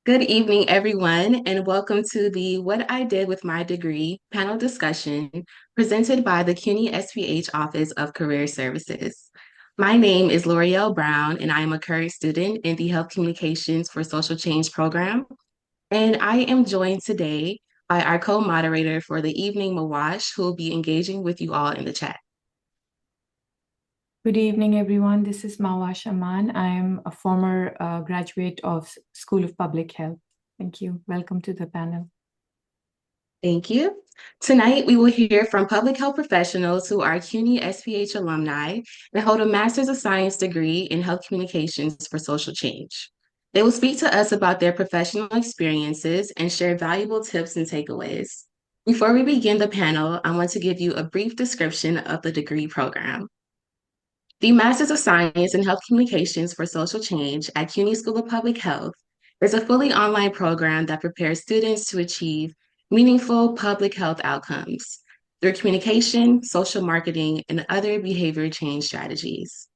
Good evening, everyone, and welcome to the What I Did with My Degree panel discussion presented by the CUNY SPH Office of Career Services. My name is Laurel Browne, and I am a current student in the Health Communications for Social Change program. And I am joined today by our co-moderator for the evening, Mahwash, who will be engaging with you all in the chat. Good evening, everyone. This is Mahwash Aman. I am a former graduate of School of Public Health. Thank you. Welcome to the panel. Thank you. Tonight, we will hear from public health professionals who are CUNY SPH alumni and hold a Master's of Science degree in Health Communications for Social Change. They will speak to us about their professional experiences and share valuable tips and takeaways. Before we begin the panel, I want to give you a brief description of the degree program. The Master's of Science in Health Communications for Social Change at CUNY School of Public Health is a fully online program that prepares students to achieve meaningful public health outcomes through communication, social marketing, and other behavior change strategies.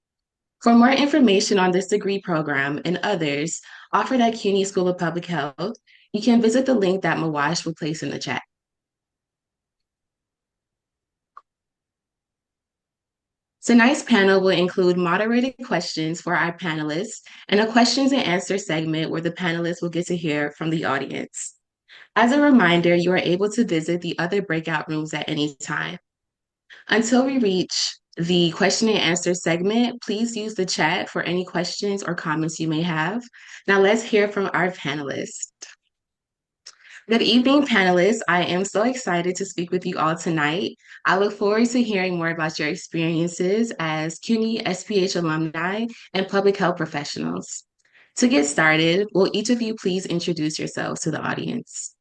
For more information on this degree program and others offered at CUNY School of Public Health, you can visit the link that Mahwash will place in the chat. Tonight's panel will include moderated questions for our panelists and a questions and answer segment where the panelists will get to hear from the audience. As a reminder, you are able to visit the other breakout rooms at any time. Until we reach the question and answer segment, please use the chat for any questions or comments you may have. Now let's hear from our panelists. Good evening, panelists. I am so excited to speak with you all tonight. I look forward to hearing more about your experiences as CUNY SPH alumni and public health professionals. To get started, will each of you please introduce yourselves to the audience?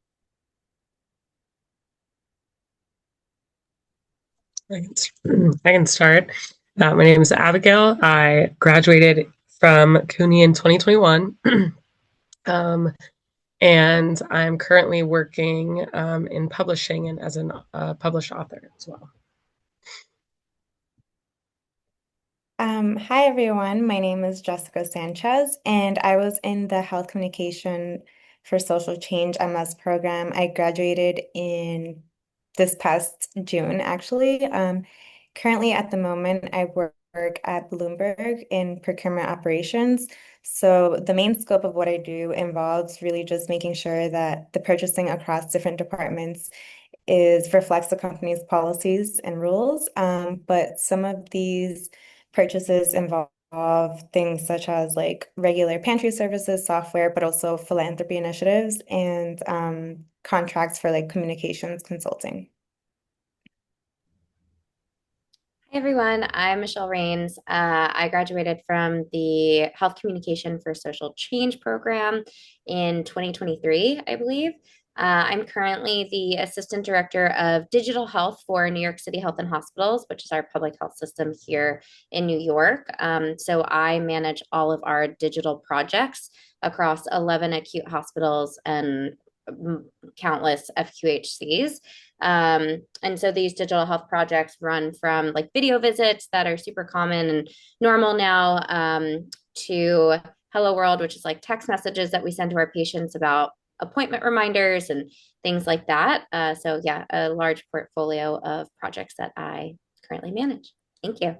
I can start. My name is Abigail. I graduated from CUNY in 2021. And I'm currently working in publishing and as a published author as well. Hi, everyone. My name is Jessica Sanchez, and I was in the Health Communication for Social Change MS program. I graduated in this past June, actually. Currently, at the moment, I work at Bloomberg in procurement operations. So the main scope of what I do involves really just making sure that the purchasing across different departments reflects the company's policies and rules. But some of these purchases involve things such as like regular pantry services, software, but also philanthropy initiatives and contracts for like communications consulting. Hi everyone, I'm Michele Rains. I graduated from the Health Communication for Social Change program in 2023, I believe. I'm currently the Assistant Director of Digital Health for New York City Health and Hospitals, which is our public health system here in New York. So I manage all of our digital projects across 11 acute hospitals and countless FQHCs. And so these digital health projects run from like video visits that are super common and normal now to Hello World, which is like text messages that we send to our patients about appointment reminders and things like that. So yeah, a large portfolio of projects that I currently manage. Thank you.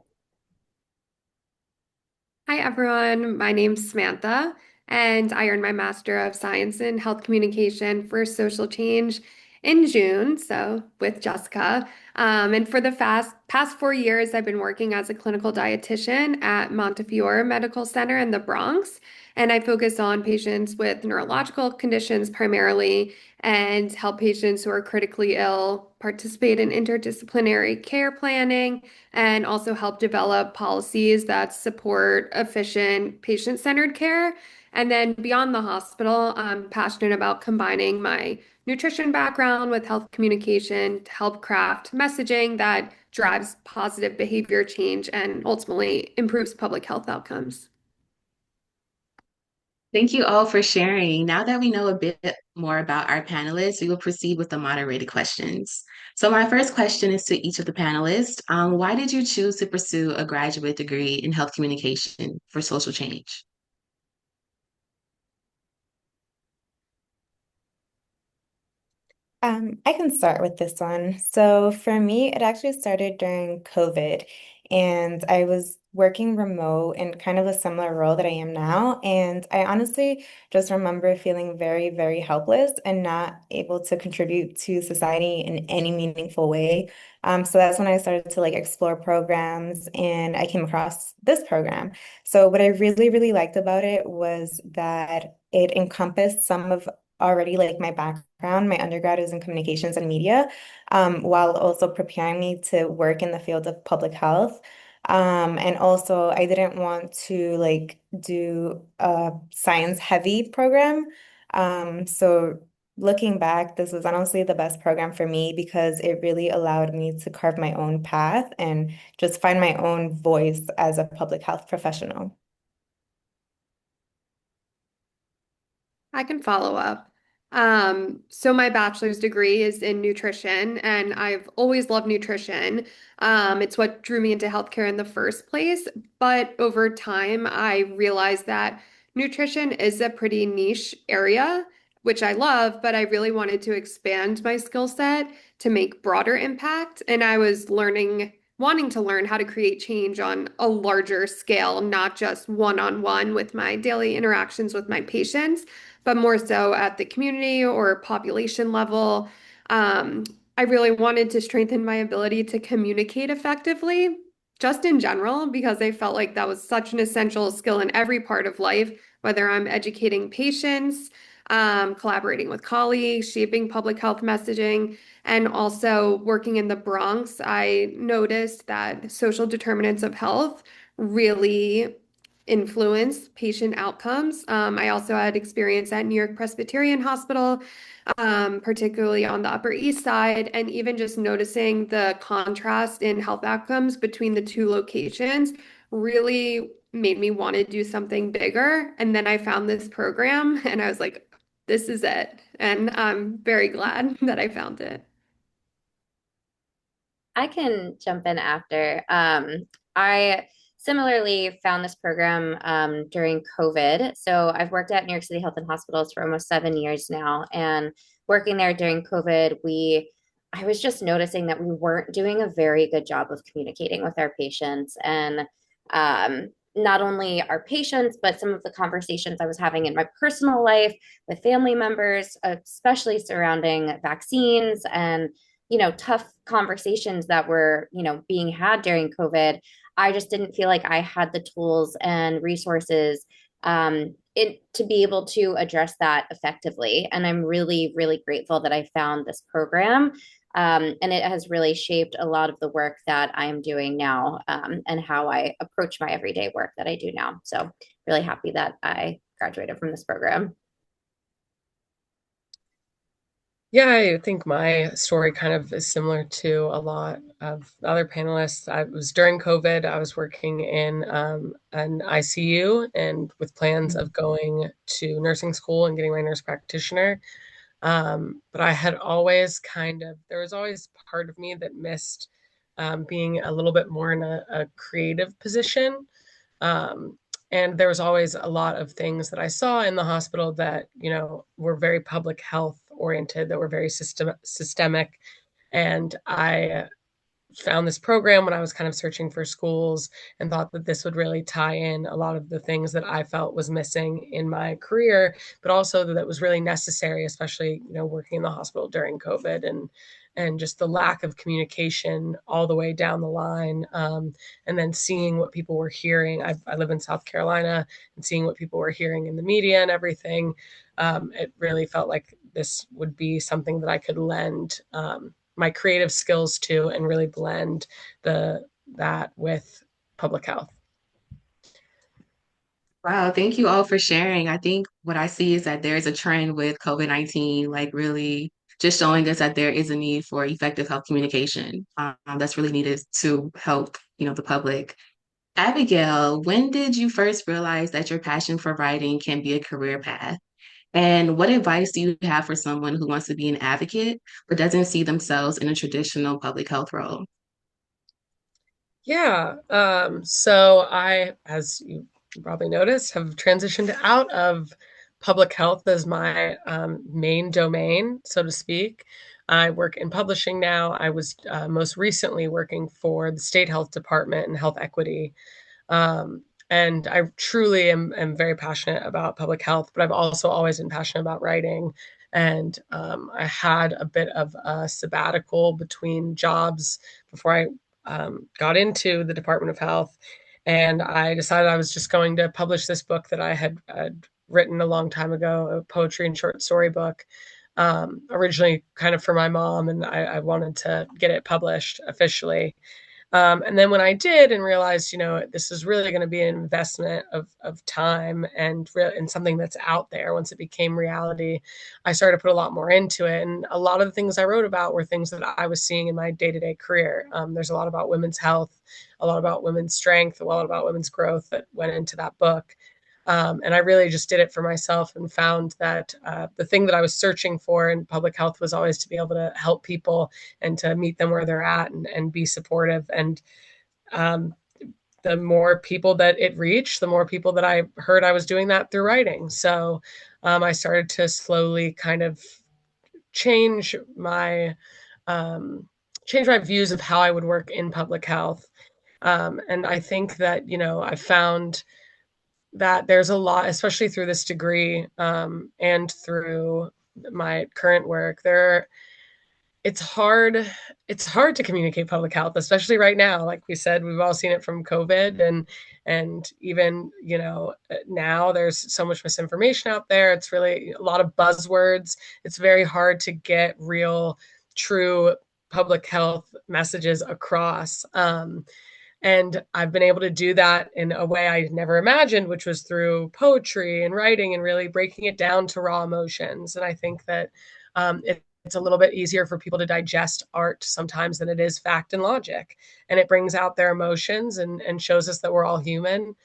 Hi everyone, my name's Samantha, and I earned my Master of Science in Health Communication for Social Change in June, so with Jessica. And for the past 4 years, I've been working as a clinical dietitian at Montefiore Medical Center in the Bronx. And I focus on patients with neurological conditions primarily and help patients who are critically ill participate in interdisciplinary care planning and also help develop policies that support efficient patient-centered care. And then beyond the hospital, I'm passionate about combining my nutrition background with health communication to help craft messaging that drives positive behavior change and ultimately improves public health outcomes. Thank you all for sharing. Now that we know a bit more about our panelists, we will proceed with the moderated questions. So my first question is to each of the panelists. Why did you choose to pursue a graduate degree in health communication for social change? I can start with this one. So for me, it actually started during COVID, and I was working remote in kind of a similar role that I am now. And I honestly just remember feeling very, very helpless and not able to contribute to society in any meaningful way. So that's when I started to like explore programs, and I came across this program. So what I really, really liked about it was that it encompassed some of already like my background. My undergrad is in communications and media, while also preparing me to work in the field of public health. And also, I didn't want to like do a science heavy program. So looking back, this was honestly the best program for me because it really allowed me to carve my own path and just find my own voice as a public health professional. I can follow up. So my bachelor's degree is in nutrition, and I've always loved nutrition. It's what drew me into healthcare in the first place. But over time, I realized that nutrition is a pretty niche area, which I love, but I really wanted to expand my skill set to make broader impact. And I was wanting to learn how to create change on a larger scale, not just one-on-one with my daily interactions with my patients, but more so at the community or population level. Um, I really wanted to strengthen my ability to communicate effectively, just in general, because I felt like that was such an essential skill in every part of life, whether I'm educating patients, collaborating with colleagues, shaping public health messaging, and also working in the Bronx. I noticed that social determinants of health really influence patient outcomes. I also had experience at New York Presbyterian Hospital, particularly on the Upper East Side, and even just noticing the contrast in health outcomes between the two locations really made me want to do something bigger. And then I found this program and I was like, this is it. And I'm very glad that I found it. I can jump in after. I similarly found this program during COVID. So I've worked at New York City Health and Hospitals for almost 7 years now. And working there during COVID, I was just noticing that we weren't doing a very good job of communicating with our patients. And not only our patients, but some of the conversations I was having in my personal life with family members, especially surrounding vaccines and tough conversations that were, being had during COVID. I just didn't feel like I had the tools and resources to be able to address that effectively. And I'm really, really grateful that I found this program. And it has really shaped a lot of the work that I'm doing now, and how I approach my everyday work that I do now. So, really happy that I graduated from this program. Yeah, I think my story kind of is similar to a lot of the other panelists. I was during COVID, I was working in an ICU and with plans of going to nursing school and getting my nurse practitioner. But I had always there was always part of me that missed being a little bit more in a creative position. Um, and there was always a lot of things that I saw in the hospital that, were very public health oriented, that were very systemic. And I found this program when I was kind of searching for schools and thought that this would really tie in a lot of the things that I felt was missing in my career, but also that it was really necessary, especially, working in the hospital during COVID and just the lack of communication all the way down the line. And then seeing what people were hearing. I live in South Carolina, and seeing what people were hearing in the media and everything. It really felt like this would be something that I could lend my creative skills to and really blend that with public health. Wow, thank you all for sharing. I think what I see is that there is a trend with COVID-19, like really just showing us that there is a need for effective health communication. That's really needed to help, the public. Abigail, when did you first realize that your passion for writing can be a career path? And what advice do you have for someone who wants to be an advocate but doesn't see themselves in a traditional public health role? Yeah. So I, as you probably noticed, have transitioned out of public health as my main domain, so to speak. I work in publishing now. I was most recently working for the state health department and health equity. And I truly am very passionate about public health, but I've also always been passionate about writing. And I had a bit of a sabbatical between jobs before I got into the Department of Health. And I decided I was just going to publish this book that I had written a long time ago, a poetry and short story book, originally kind of for my mom. And I wanted to get it published officially. And then when I did and realized, this is really going to be an investment of time and something that's out there, once it became reality, I started to put a lot more into it. And a lot of the things I wrote about were things that I was seeing in my day-to-day career. There's a lot about women's health, a lot about women's strength, a lot about women's growth that went into that book. And I really just did it for myself and found that the thing that I was searching for in public health was always to be able to help people and to meet them where they're at and be supportive. And the more people that it reached, the more people that I heard I was doing that through writing. So I started to slowly kind of change my views of how I would work in public health. And I think that, I found that there's a lot, especially through this degree and through my current work, it's hard to communicate public health, especially right now. Like we said, we've all seen it from COVID, and even now there's so much misinformation out there. It's really a lot of buzzwords. It's very hard to get real, true public health messages across. And I've been able to do that in a way I never imagined, which was through poetry and writing and really breaking it down to raw emotions. And I think that it's a little bit easier for people to digest art sometimes than it is fact and logic. And it brings out their emotions and shows us that we're all human.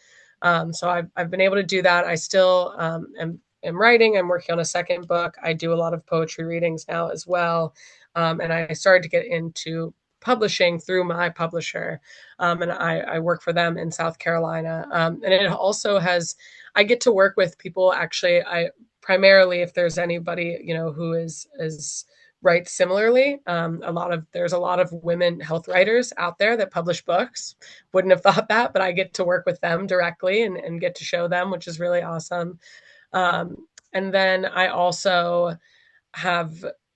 So I've been able to do that. I still am writing. I'm working on a second book. I do a lot of poetry readings now as well. And I started to get into publishing through my publisher. And I work for them in South Carolina. And it also I get to work with people. Actually, primarily, if there's anybody, who writes similarly, there's a lot of women health writers out there that publish books. Wouldn't have thought that, but I get to work with them directly and get to show them, which is really awesome. And then I also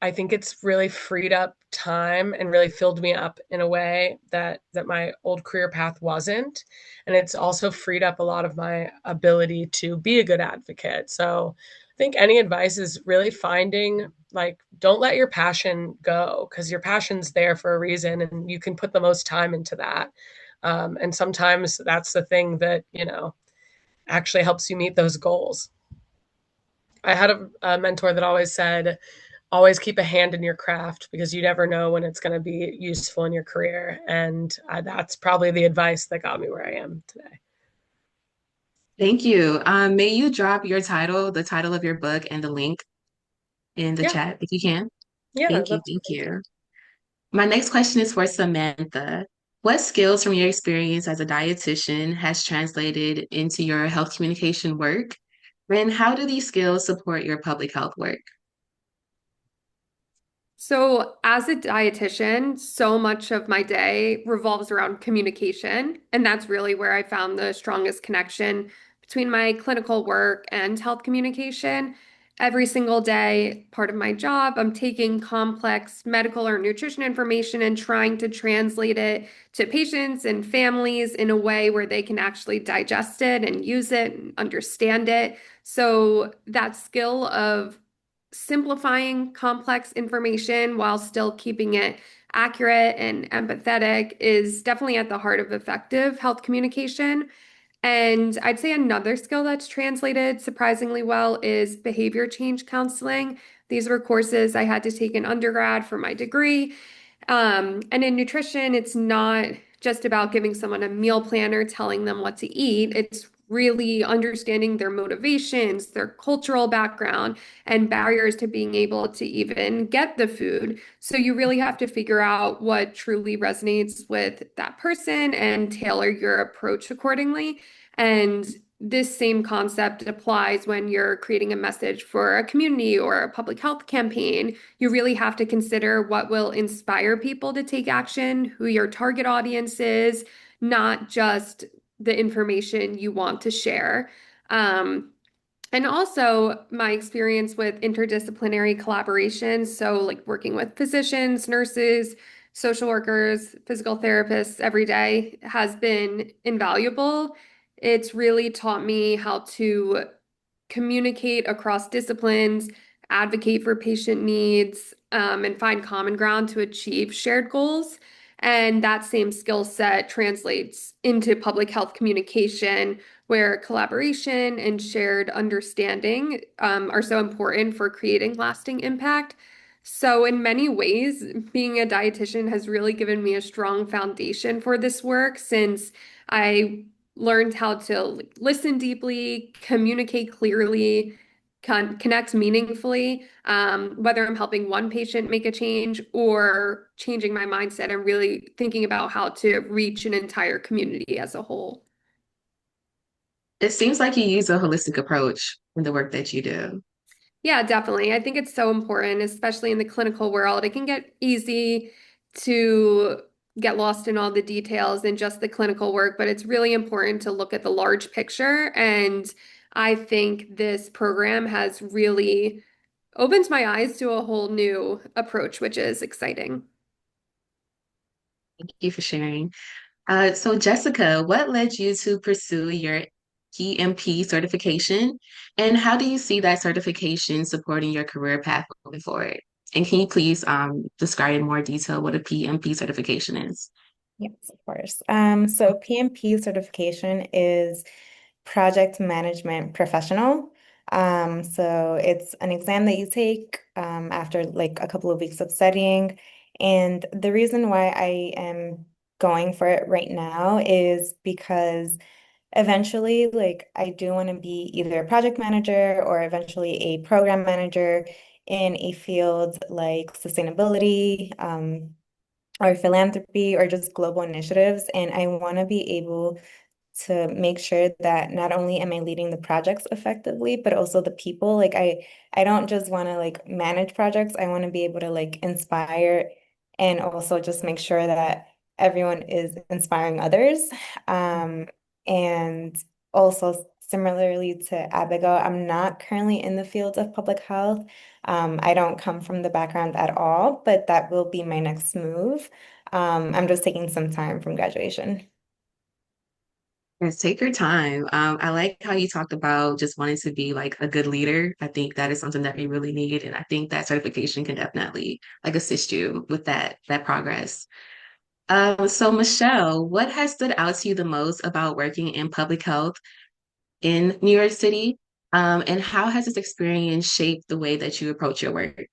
I think it's really freed up time and really filled me up in a way that my old career path wasn't. And it's also freed up a lot of my ability to be a good advocate. So I think any advice is really finding, don't let your passion go, because your passion's there for a reason and you can put the most time into that. And sometimes that's the thing that, actually helps you meet those goals. I had a mentor that always said, always keep a hand in your craft, because you never know when it's going to be useful in your career. And that's probably the advice that got me where I am today. Thank you. May you drop the title of your book, and the link in the chat if you can? Yeah. Thank you. My next question is for Samantha. What skills from your experience as a dietitian has translated into your health communication work? And how do these skills support your public health work? So, as a dietitian, so much of my day revolves around communication. And that's really where I found the strongest connection between my clinical work and health communication. Every single day, part of my job, I'm taking complex medical or nutrition information and trying to translate it to patients and families in a way where they can actually digest it and use it and understand it. So, that skill of simplifying complex information while still keeping it accurate and empathetic is definitely at the heart of effective health communication. And I'd say another skill that's translated surprisingly well is behavior change counseling. These were courses I had to take in undergrad for my degree. And in nutrition, it's not just about giving someone a meal plan or telling them what to eat. It's really understanding their motivations, their cultural background, and barriers to being able to even get the food. So you really have to figure out what truly resonates with that person and tailor your approach accordingly. And this same concept applies when you're creating a message for a community or a public health campaign. You really have to consider what will inspire people to take action, who your target audience is, not just the information you want to share. And also my experience with interdisciplinary collaboration. So, like working with physicians, nurses, social workers, physical therapists every day has been invaluable. It's really taught me how to communicate across disciplines, advocate for patient needs, and find common ground to achieve shared goals. And that same skill set translates into public health communication, where collaboration and shared understanding are so important for creating lasting impact. So, in many ways, being a dietitian has really given me a strong foundation for this work since I learned how to listen deeply, communicate clearly, connect meaningfully. Whether I'm helping one patient make a change or changing my mindset, I'm really thinking about how to reach an entire community as a whole. It seems like you use a holistic approach in the work that you do. Yeah, definitely. I think it's so important, especially in the clinical world. It can get easy to get lost in all the details and just the clinical work, but it's really important to look at the large picture. And I think this program has really opened my eyes to a whole new approach, which is exciting. Thank you for sharing. So, Jessica, what led you to pursue your PMP certification, and how do you see that certification supporting your career path moving forward? And can you please describe in more detail what a PMP certification is? Yes, of course. So PMP certification is Project Management Professional. So it's an exam that you take after like a couple of weeks of studying. And the reason why I am going for it right now is because eventually, like, I do want to be either a project manager or eventually a program manager in a field like sustainability, or philanthropy or just global initiatives. And I want to be able to make sure that not only am I leading the projects effectively, but also the people. Like I don't just want to like manage projects. I want to be able to like inspire and also just make sure that everyone is inspiring others. And also similarly to Abigail, I'm not currently in the field of public health. I don't come from the background at all, but that will be my next move. I'm just taking some time from graduation. Yes, take your time. I like how you talked about just wanting to be like a good leader. I think that is something that we really need, and I think that certification can definitely like assist you with that progress. So Michelle, what has stood out to you the most about working in public health in New York City? And how has this experience shaped the way that you approach your work?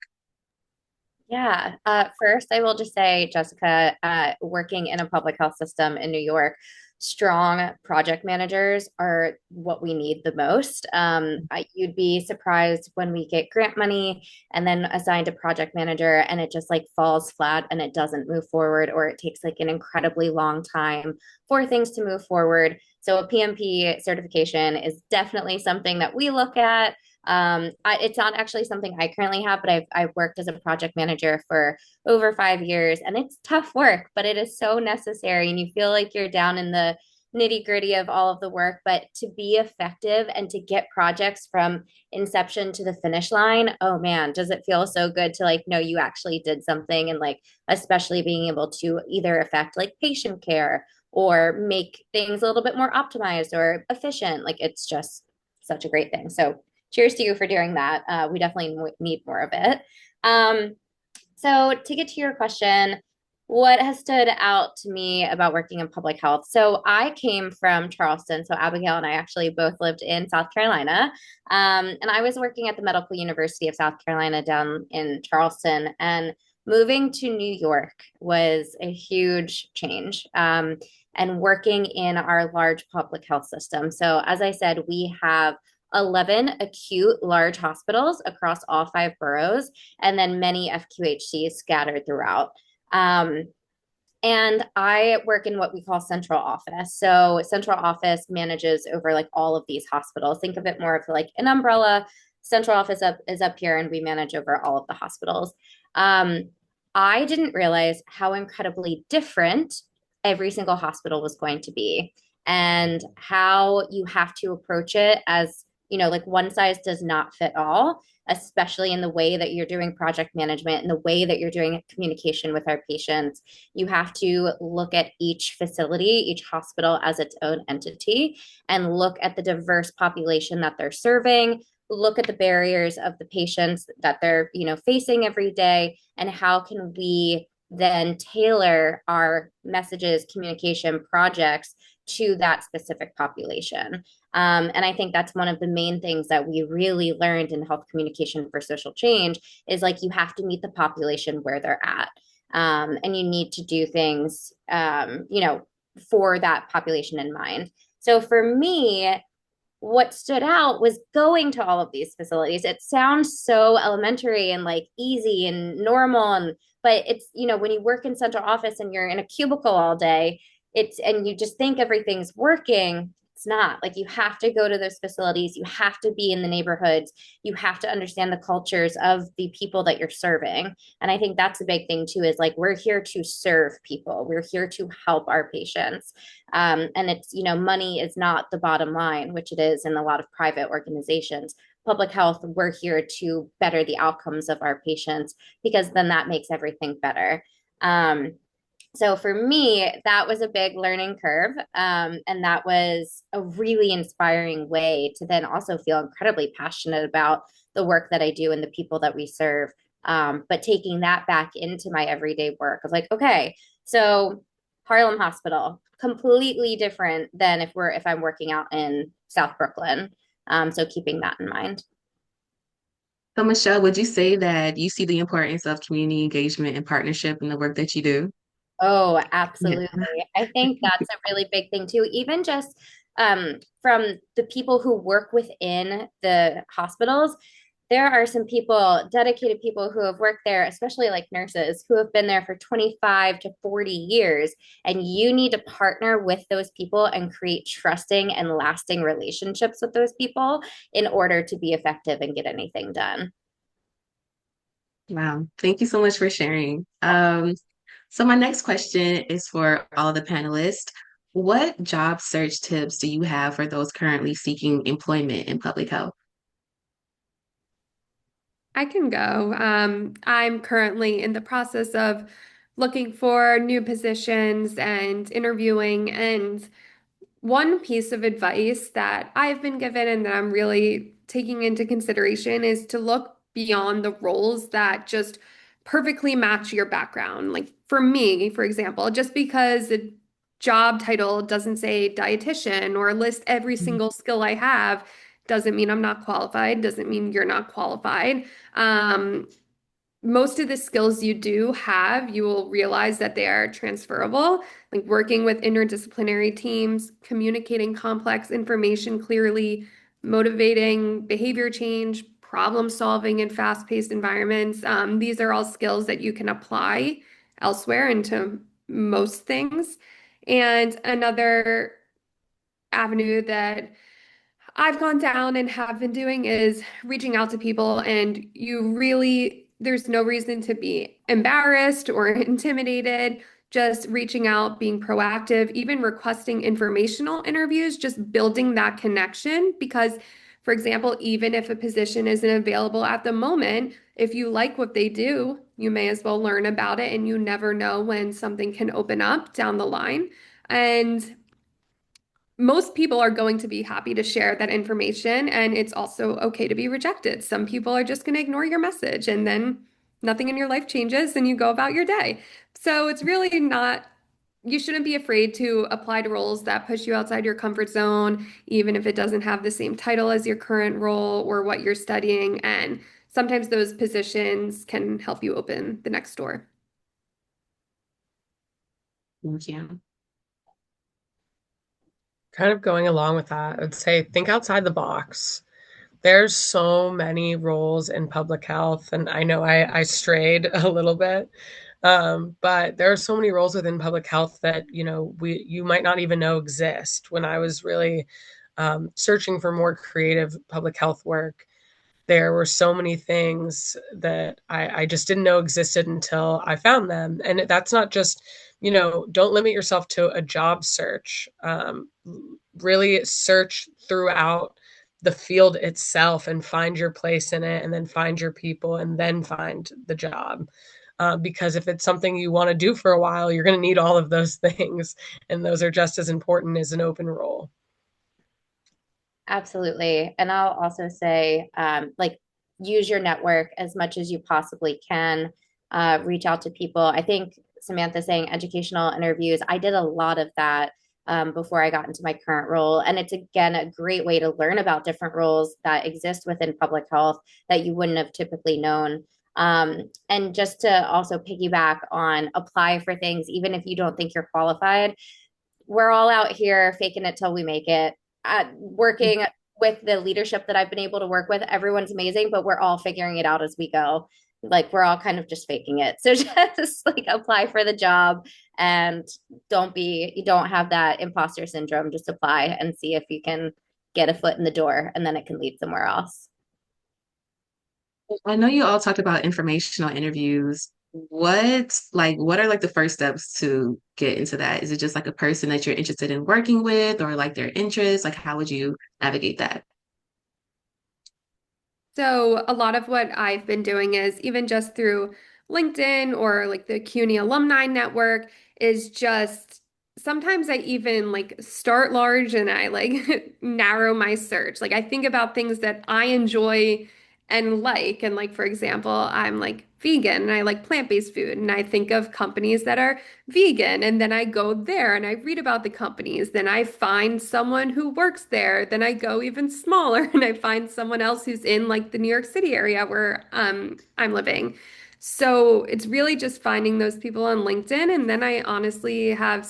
Yeah. First, I will just say, Jessica, working in a public health system in New York, strong project managers are what we need the most. You'd be surprised when we get grant money and then assigned a project manager and it just like falls flat and it doesn't move forward, or it takes like an incredibly long time for things to move forward. So a PMP certification is definitely something that we look at. It's not actually something I currently have, but I've worked as a project manager for over 5 years, and it's tough work, but it is so necessary. And you feel like you're down in the nitty gritty of all of the work, but to be effective and to get projects from inception to the finish line, oh man, does it feel so good to like know you actually did something, and like especially being able to either affect like patient care or make things a little bit more optimized or efficient. Like it's just such a great thing. So cheers to you for doing that. We definitely need more of it. So to get to your question, what has stood out to me about working in public health? So I came from Charleston. So Abigail and I actually both lived in South Carolina. And I was working at the Medical University of South Carolina down in Charleston. And moving to New York was a huge change. And working in our large public health system. So as I said, we have 11 acute large hospitals across all 5 boroughs, and then many FQHCs scattered throughout. Um, And I work in what we call central office. So central office manages over like all of these hospitals. Think of it more of like an umbrella. Central office is up here, and we manage over all of the hospitals. Um, I didn't realize how incredibly different every single hospital was going to be, and how you have to approach it as, like one size does not fit all, especially in the way that you're doing project management and the way that you're doing communication with our patients. You have to look at each facility, each hospital as its own entity, and look at the diverse population that they're serving, look at the barriers of the patients that they're, facing every day, and how can we then tailor our messages, communication projects to that specific population. And I think that's one of the main things that we really learned in health communication for social change is like you have to meet the population where they're at. And you need to do things, for that population in mind. So for me, what stood out was going to all of these facilities. It sounds so elementary and like easy and normal, but it's, when you work in central office and you're in a cubicle all day, and you just think everything's working. It's not. Like, you have to go to those facilities, you have to be in the neighborhoods, you have to understand the cultures of the people that you're serving. And I think that's a big thing too, is like, we're here to serve people, we're here to help our patients. And it's, money is not the bottom line, which it is in a lot of private organizations. Public health, we're here to better the outcomes of our patients, because then that makes everything better. So for me, that was a big learning curve. And that was a really inspiring way to then also feel incredibly passionate about the work that I do and the people that we serve. But taking that back into my everyday work of like, okay, so Harlem Hospital, completely different than if I'm working out in South Brooklyn. So keeping that in mind. So, Michele, would you say that you see the importance of community engagement and partnership in the work that you do? Oh, Yeah. absolutely. I think that's a really big thing too. Even just from the people who work within the hospitals, there are some people, dedicated people who have worked there, especially like nurses, who have been there for 25 to 40 years. And you need to partner with those people and create trusting and lasting relationships with those people in order to be effective and get anything done. Wow. Thank you so much for sharing. So my next question is for all the panelists. What job search tips do you have for those currently seeking employment in public health? I can go. I'm currently in the process of looking for new positions and interviewing. And one piece of advice that I've been given and that I'm really taking into consideration is to look beyond the roles that just perfectly match your background. Like for me, for example, just because a job title doesn't say dietitian or list every single skill I have doesn't mean I'm not qualified, doesn't mean you're not qualified. Um, Most of the skills you do have, you will realize that they are transferable, like working with interdisciplinary teams, communicating complex information clearly, motivating behavior change, problem solving in fast-paced environments. These are all skills that you can apply elsewhere into most things. And another avenue that I've gone down and have been doing is reaching out to people, and there's no reason to be embarrassed or intimidated. Just reaching out, being proactive, even requesting informational interviews, just building that connection. Because, for example, even if a position isn't available at the moment, if you like what they do, you may as well learn about it, and you never know when something can open up down the line. And most people are going to be happy to share that information, and it's also okay to be rejected. Some people are just going to ignore your message, and then nothing in your life changes and you go about your day. So it's really not, you shouldn't be afraid to apply to roles that push you outside your comfort zone, even if it doesn't have the same title as your current role or what you're studying. And sometimes those positions can help you open the next door. Thank you. Kind of going along with that, I'd say think outside the box. There's so many roles in public health, and I know I strayed a little bit. But there are so many roles within public health that, you might not even know exist. When I was really searching for more creative public health work, there were so many things that I just didn't know existed until I found them. And that's not just, don't limit yourself to a job search. Really search throughout the field itself and find your place in it, and then find your people, and then find the job. Because if it's something you want to do for a while, you're going to need all of those things. And those are just as important as an open role. Absolutely. And I'll also say, like, use your network as much as you possibly can. Reach out to people. I think Samantha saying educational interviews, I did a lot of that before I got into my current role. And it's, again, a great way to learn about different roles that exist within public health that you wouldn't have typically known. And just to also piggyback on apply for things, even if you don't think you're qualified, we're all out here faking it till we make it. Working with the leadership that I've been able to work with, everyone's amazing, but we're all figuring it out as we go. Like, we're all kind of just faking it. So just like apply for the job, and you don't have that imposter syndrome. Just apply and see if you can get a foot in the door, and then it can lead somewhere else. I know you all talked about informational interviews. What are like the first steps to get into that? Is it just like a person that you're interested in working with, or like their interests? Like, how would you navigate that? So a lot of what I've been doing is even just through LinkedIn or like the CUNY alumni network is just sometimes I even like start large and I like narrow my search. Like I think about things that I enjoy and like for example, I'm like vegan and I like plant-based food and I think of companies that are vegan and then I go there and I read about the companies. Then I find someone who works there. Then I go even smaller and I find someone else who's in like the New York City area where I'm living. So it's really just finding those people on LinkedIn. And then I honestly have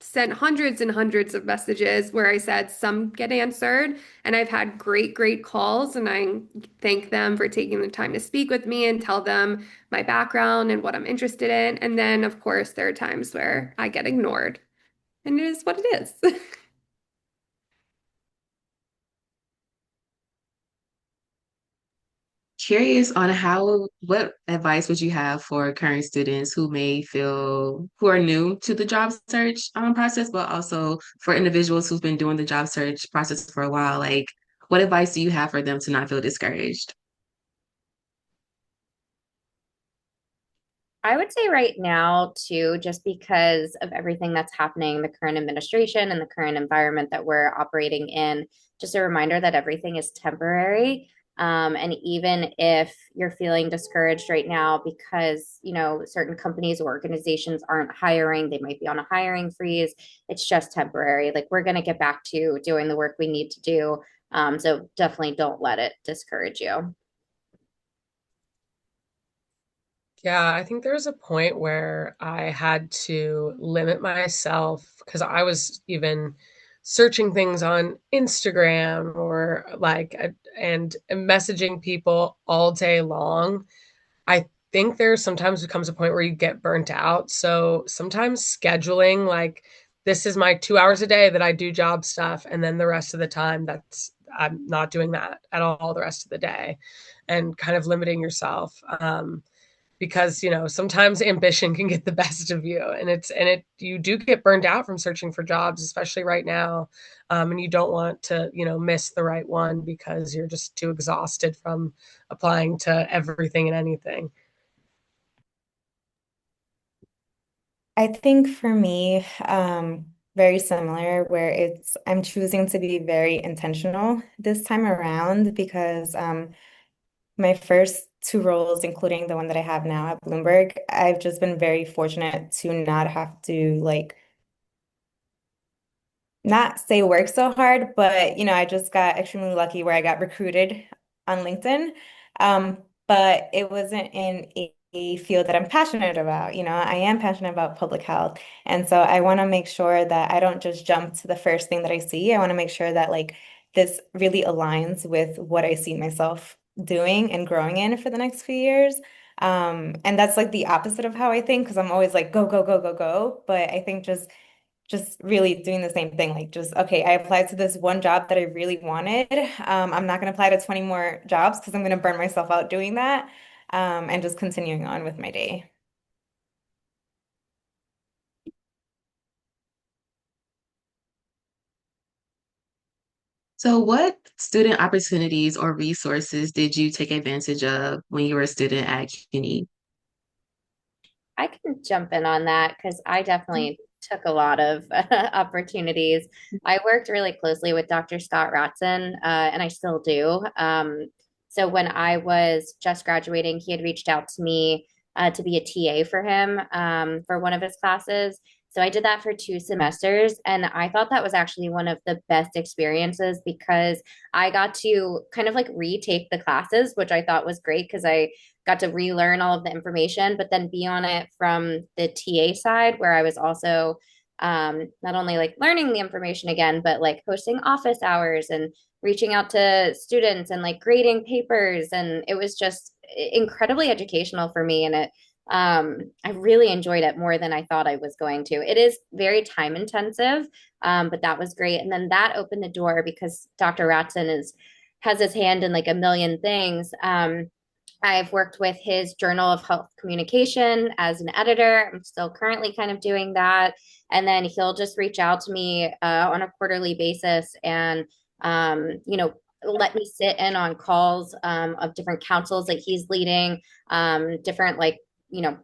sent hundreds and hundreds of messages where I said some get answered, and I've had great calls, and I thank them for taking the time to speak with me and tell them my background and what I'm interested in. And then, of course, there are times where I get ignored, and it is what it is. Curious on what advice would you have for current students who are new to the job search process, but also for individuals who've been doing the job search process for a while? Like, what advice do you have for them to not feel discouraged? I would say right now, too, just because of everything that's happening, the current administration and the current environment that we're operating in, just a reminder that everything is temporary. And even if you're feeling discouraged right now because, certain companies or organizations aren't hiring, they might be on a hiring freeze, it's just temporary. Like, we're going to get back to doing the work we need to do. So definitely don't let it discourage you. Yeah, I think there was a point where I had to limit myself because I was even searching things on Instagram or and messaging people all day long. I think there sometimes becomes a point where you get burnt out. So sometimes scheduling, like, this is my 2 hours a day that I do job stuff, and then the rest of the time I'm not doing that at all the rest of the day, and kind of limiting yourself. Because sometimes ambition can get the best of you, and you do get burned out from searching for jobs, especially right now. And you don't want to miss the right one because you're just too exhausted from applying to everything and anything. I think for me, very similar, where I'm choosing to be very intentional this time around because my first two roles, including the one that I have now at Bloomberg, I've just been very fortunate to not have to not say work so hard, but I just got extremely lucky where I got recruited on LinkedIn. But it wasn't in a field that I'm passionate about. I am passionate about public health. And so I want to make sure that I don't just jump to the first thing that I see. I want to make sure that this really aligns with what I see myself doing and growing in for the next few years. And that's like the opposite of how I think, because I'm always like, go, go, go, go, go. But I think just really doing the same thing, like just, okay, I applied to this one job that I really wanted. I'm not going to apply to 20 more jobs because I'm going to burn myself out doing that. And just continuing on with my day. So, what student opportunities or resources did you take advantage of when you were a student at CUNY? I can jump in on that because I definitely took a lot of opportunities. I worked really closely with Dr. Scott Ratson, and I still do. So when I was just graduating, he had reached out to me to be a TA for him for one of his classes. So I did that for 2 semesters, and I thought that was actually one of the best experiences because I got to kind of like retake the classes, which I thought was great because I got to relearn all of the information, but then be on it from the TA side where I was also not only like learning the information again, but like hosting office hours and reaching out to students and like grading papers. And it was just incredibly educational for me. And I really enjoyed it more than I thought I was going to. It is very time intensive, but that was great. And then that opened the door because Dr. Ratson has his hand in like a million things. I've worked with his Journal of Health Communication as an editor. I'm still currently kind of doing that. And then he'll just reach out to me on a quarterly basis and, let me sit in on calls of different councils that he's leading, different like, you know,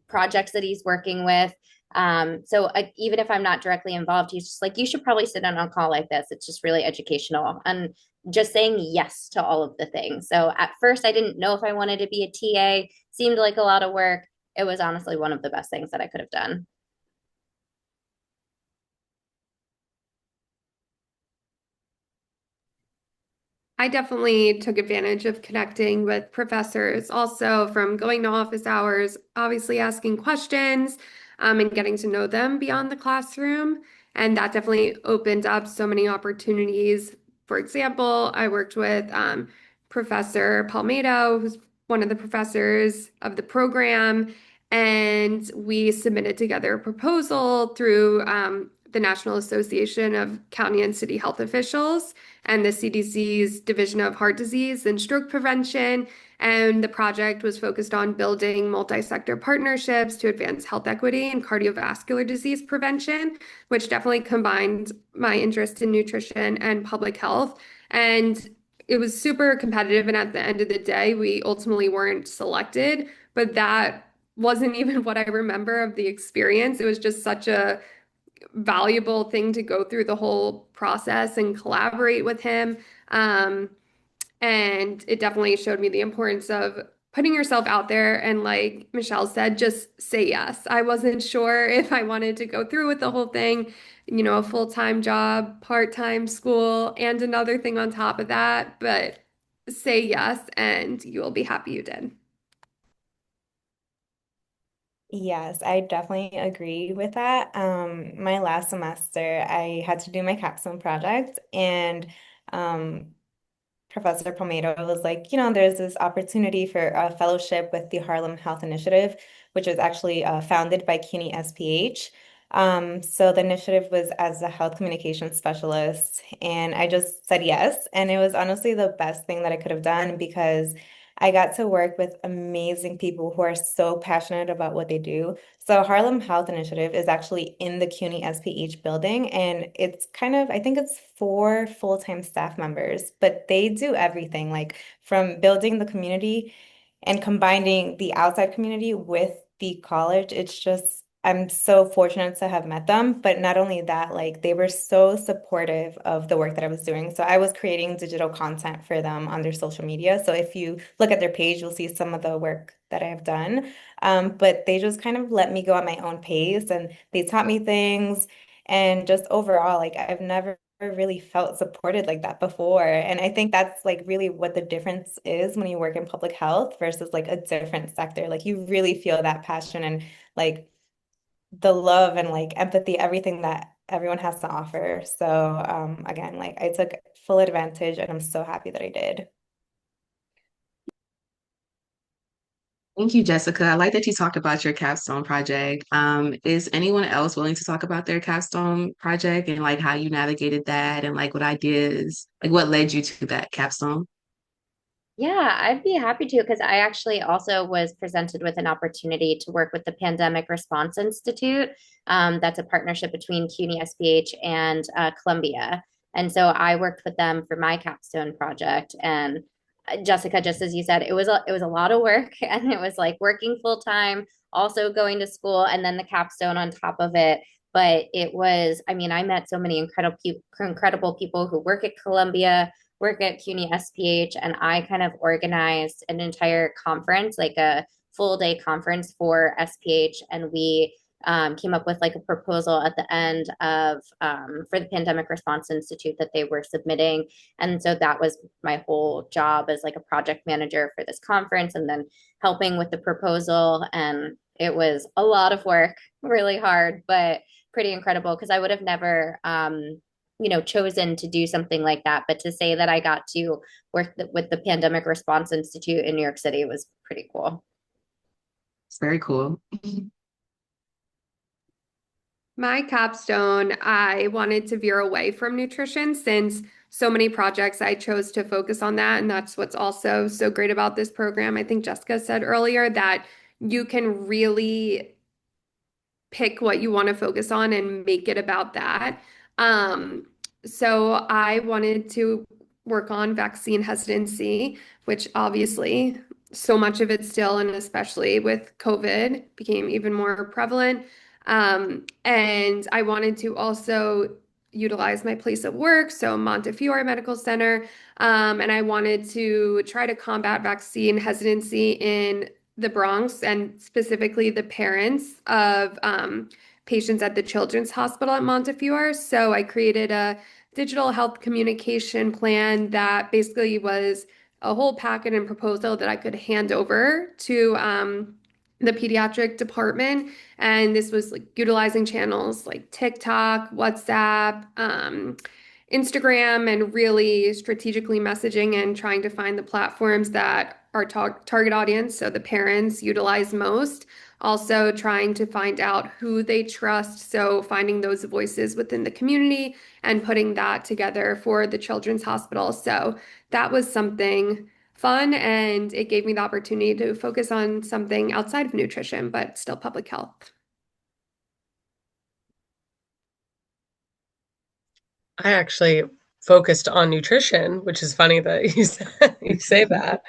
projects that he's working with. So even if I'm not directly involved, he's just like, you should probably sit in on a call like this. It's just really educational. And just saying yes to all of the things. So at first, I didn't know if I wanted to be a TA, seemed like a lot of work. It was honestly one of the best things that I could have done. I definitely took advantage of connecting with professors, also from going to office hours, obviously asking questions, and getting to know them beyond the classroom. And that definitely opened up so many opportunities. For example, I worked with Professor Palmetto, who's one of the professors of the program, and we submitted together a proposal through the National Association of County and City Health Officials and the CDC's Division of Heart Disease and Stroke Prevention. And the project was focused on building multi-sector partnerships to advance health equity and cardiovascular disease prevention, which definitely combined my interest in nutrition and public health. And it was super competitive. And at the end of the day, we ultimately weren't selected, but that wasn't even what I remember of the experience. It was just such a valuable thing to go through the whole process and collaborate with him. And it definitely showed me the importance of putting yourself out there and, like Michele said, just say yes. I wasn't sure if I wanted to go through with the whole thing, a full-time job, part-time school, and another thing on top of that, but say yes and you will be happy you did. Yes, I definitely agree with that. My last semester, I had to do my capstone project, and um, Professor Palmetto was like, there's this opportunity for a fellowship with the Harlem Health Initiative, which was actually founded by CUNY SPH. So the initiative was as a health communication specialist, and I just said yes. And it was honestly the best thing that I could have done because I got to work with amazing people who are so passionate about what they do. So Harlem Health Initiative is actually in the CUNY SPH building, and it's kind of, I think it's 4 full-time staff members, but they do everything, like from building the community and combining the outside community with the college. It's just, I'm so fortunate to have met them. But not only that, like they were so supportive of the work that I was doing. So I was creating digital content for them on their social media. So if you look at their page, you'll see some of the work that I have done. But they just kind of let me go at my own pace and they taught me things. And just overall, like I've never really felt supported like that before. And I think that's like really what the difference is when you work in public health versus like a different sector. Like you really feel that passion and like the love and like empathy, everything that everyone has to offer. So again, like I took full advantage and I'm so happy that I did. Thank you, Jessica. I like that you talked about your capstone project. Is anyone else willing to talk about their capstone project and like how you navigated that and like what ideas, like what led you to that capstone? Yeah, I'd be happy to because I actually also was presented with an opportunity to work with the Pandemic Response Institute. That's a partnership between CUNY SPH and Columbia. And so I worked with them for my capstone project. And Jessica, just as you said, it was a lot of work, and it was like working full time, also going to school, and then the capstone on top of it. But it was, I mean, I met so many incredible people who work at Columbia, work at CUNY SPH, and I kind of organized an entire conference, like a full day conference for SPH, and we came up with like a proposal at the end of for the Pandemic Response Institute that they were submitting, and so that was my whole job as like a project manager for this conference, and then helping with the proposal, and it was a lot of work, really hard, but pretty incredible because I would have never chosen to do something like that. But to say that I got to work with the Pandemic Response Institute in New York City was pretty cool. It's very cool. My capstone, I wanted to veer away from nutrition since so many projects I chose to focus on that. And that's what's also so great about this program. I think Jessica said earlier that you can really pick what you want to focus on and make it about that. Um, so I wanted to work on vaccine hesitancy, which obviously so much of it still, and especially with COVID, became even more prevalent. And I wanted to also utilize my place of work, so Montefiore Medical Center, and I wanted to try to combat vaccine hesitancy in the Bronx and specifically the parents of patients at the Children's Hospital at Montefiore. So I created a digital health communication plan that basically was a whole packet and proposal that I could hand over to the pediatric department. And this was like utilizing channels like TikTok, WhatsApp, Instagram, and really strategically messaging and trying to find the platforms that our target audience, so the parents, utilize most. Also, trying to find out who they trust. So, finding those voices within the community and putting that together for the Children's Hospital. So, that was something fun, and it gave me the opportunity to focus on something outside of nutrition, but still public health. I actually focused on nutrition, which is funny that you say that.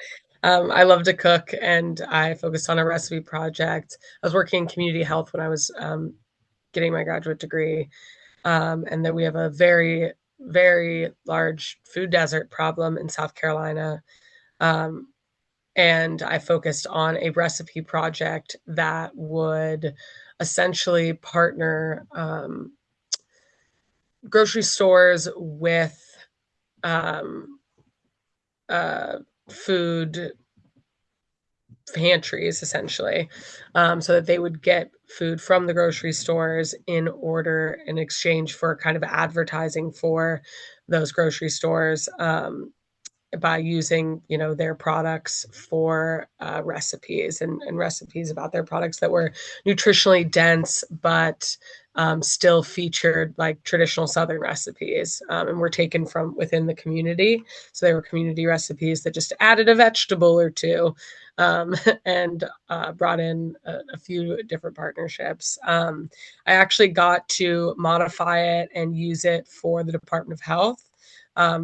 I love to cook, and I focused on a recipe project. I was working in community health when I was getting my graduate degree, and that we have a very, very large food desert problem in South Carolina. Um, and I focused on a recipe project that would essentially partner grocery stores with um, uh, food pantries, essentially, so that they would get food from the grocery stores in order in exchange for kind of advertising for those grocery stores, by using their products for recipes and recipes about their products that were nutritionally dense but still featured like traditional Southern recipes, and were taken from within the community. So they were community recipes that just added a vegetable or two, and brought in a few different partnerships. I actually got to modify it and use it for the Department of Health,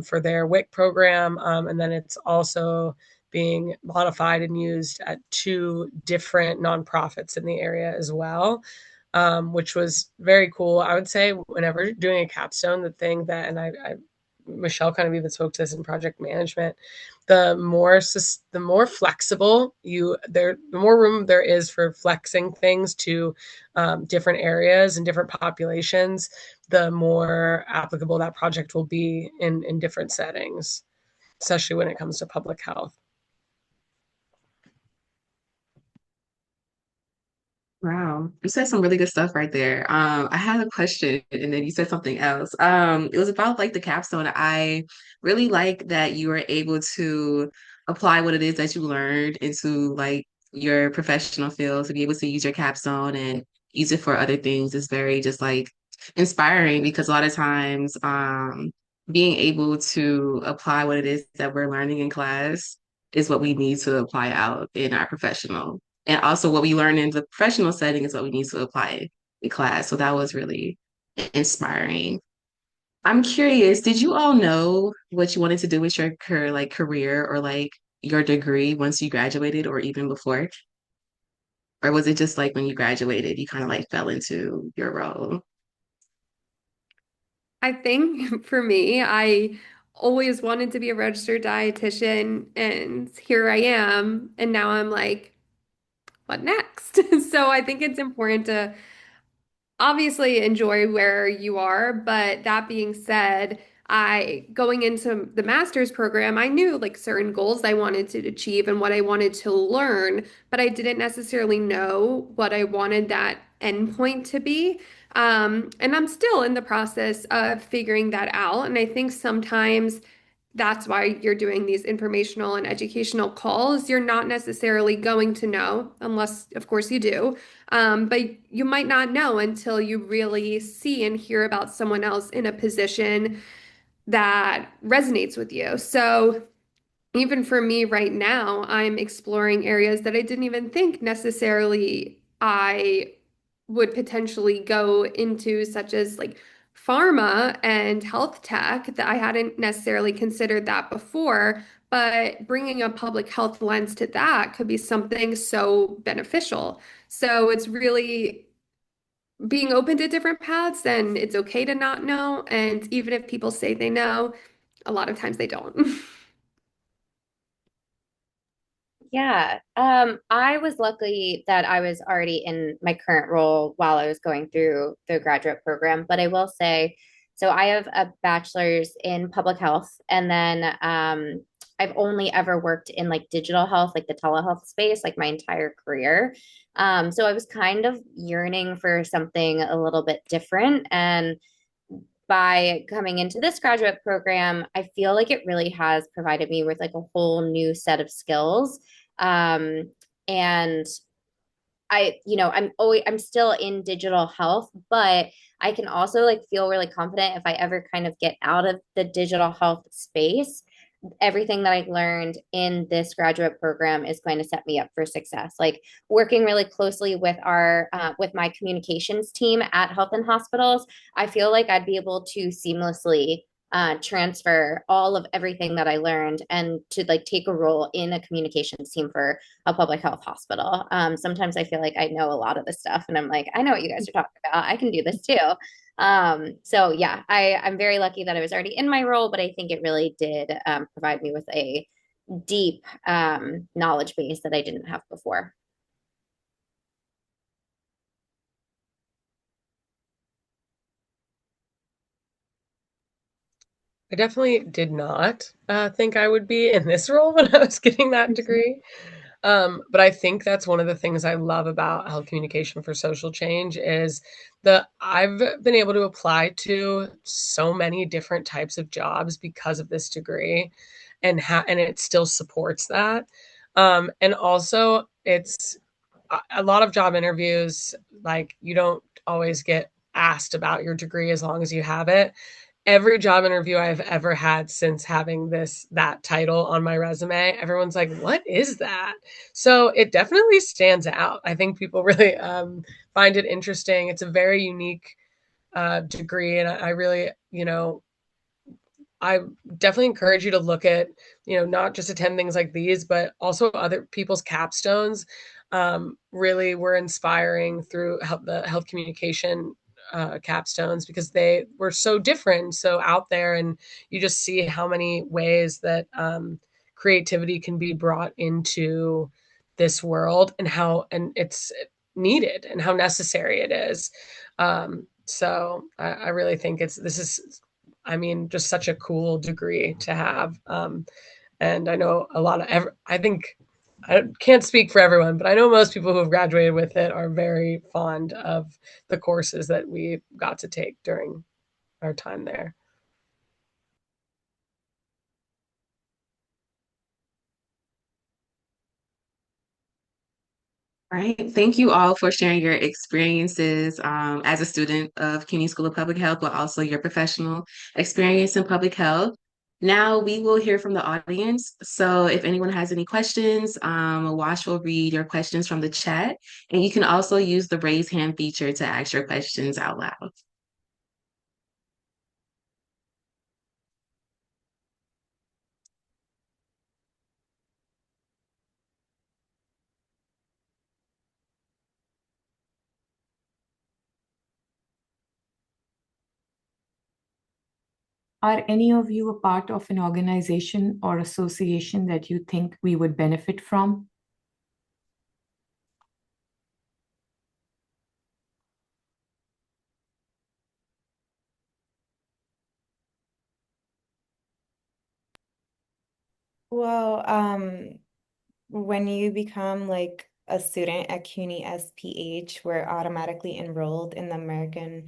for their WIC program. And then it's also being modified and used at two different nonprofits in the area as well, which was very cool. I would say whenever doing a capstone, the thing that, and Michele kind of even spoke to this in project management, the more flexible the more room there is for flexing things to different areas and different populations, the more applicable that project will be in different settings, especially when it comes to public health. Wow, you said some really good stuff right there. I had a question and then you said something else. It was about like the capstone. I really like that you were able to apply what it is that you learned into like your professional field, to be able to use your capstone and use it for other things is very just like inspiring because a lot of times being able to apply what it is that we're learning in class is what we need to apply out in our professional. And also what we learn in the professional setting is what we need to apply in class. So that was really inspiring. I'm curious, did you all know what you wanted to do with your career or like your degree once you graduated or even before? Or was it just like when you graduated, you kind of like fell into your role? I think for me, I always wanted to be a registered dietitian, and here I am. And now I'm like, what next? So I think it's important to obviously enjoy where you are, but that being said, I going into the master's program, I knew like certain goals I wanted to achieve and what I wanted to learn, but I didn't necessarily know what I wanted that endpoint to be. And I'm still in the process of figuring that out. And I think sometimes that's why you're doing these informational and educational calls. You're not necessarily going to know, unless, of course, you do. But you might not know until you really see and hear about someone else in a position that resonates with you. So even for me right now, I'm exploring areas that I didn't even think necessarily I would potentially go into, such as like pharma and health tech, that I hadn't necessarily considered that before. But bringing a public health lens to that could be something so beneficial. So it's really being open to different paths, and it's okay to not know. And even if people say they know, a lot of times they don't. Yeah, I was lucky that I was already in my current role while I was going through the graduate program. But I will say, so I have a bachelor's in public health, and then I've only ever worked in like digital health, like the telehealth space, like my entire career. So I was kind of yearning for something a little bit different. And by coming into this graduate program, I feel like it really has provided me with like a whole new set of skills. And I'm still in digital health, but I can also like feel really confident if I ever kind of get out of the digital health space. Everything that I learned in this graduate program is going to set me up for success. Like working really closely with my communications team at Health and Hospitals, I feel like I'd be able to seamlessly transfer all of everything that I learned and to like take a role in a communications team for a public health hospital. Sometimes I feel like I know a lot of this stuff, and I'm like, I know what you guys are talking about. I can do this too. So yeah, I'm very lucky that I was already in my role, but I think it really did provide me with a deep knowledge base that I didn't have before. I definitely did not think I would be in this role when I was getting that degree. But I think that's one of the things I love about health communication for social change is I've been able to apply to so many different types of jobs because of this degree, and it still supports that. And also, it's a lot of job interviews, like you don't always get asked about your degree as long as you have it. Every job interview I've ever had since having that title on my resume, everyone's like, "What is that?" So it definitely stands out. I think people really find it interesting. It's a very unique degree, and I really, I definitely encourage you to look at, not just attend things like these, but also other people's capstones. Really were inspiring through the health communication capstones because they were so different, so out there, and you just see how many ways that creativity can be brought into this world and it's needed and how necessary it is. So I really think this is, I mean, just such a cool degree to have. And I know I think, I can't speak for everyone, but I know most people who have graduated with it are very fond of the courses that we got to take during our time there. Right. Thank you all for sharing your experiences as a student of CUNY School of Public Health, but also your professional experience in public health. Now we will hear from the audience. So if anyone has any questions, Wash will read your questions from the chat, and you can also use the raise hand feature to ask your questions out loud. Are any of you a part of an organization or association that you think we would benefit from? Well, when you become like a student at CUNY SPH, we're automatically enrolled in the American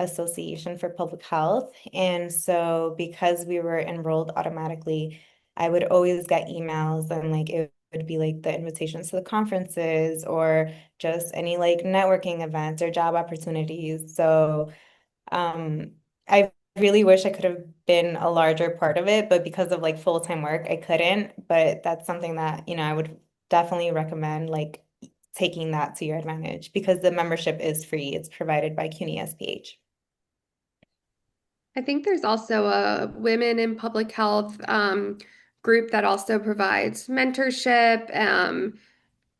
Association for Public Health. And so because we were enrolled automatically, I would always get emails and like it would be like the invitations to the conferences or just any like networking events or job opportunities. So I really wish I could have been a larger part of it, but because of like full-time work, I couldn't. But that's something that, I would definitely recommend like taking that to your advantage because the membership is free. It's provided by CUNY SPH. I think there's also a women in public health group that also provides mentorship,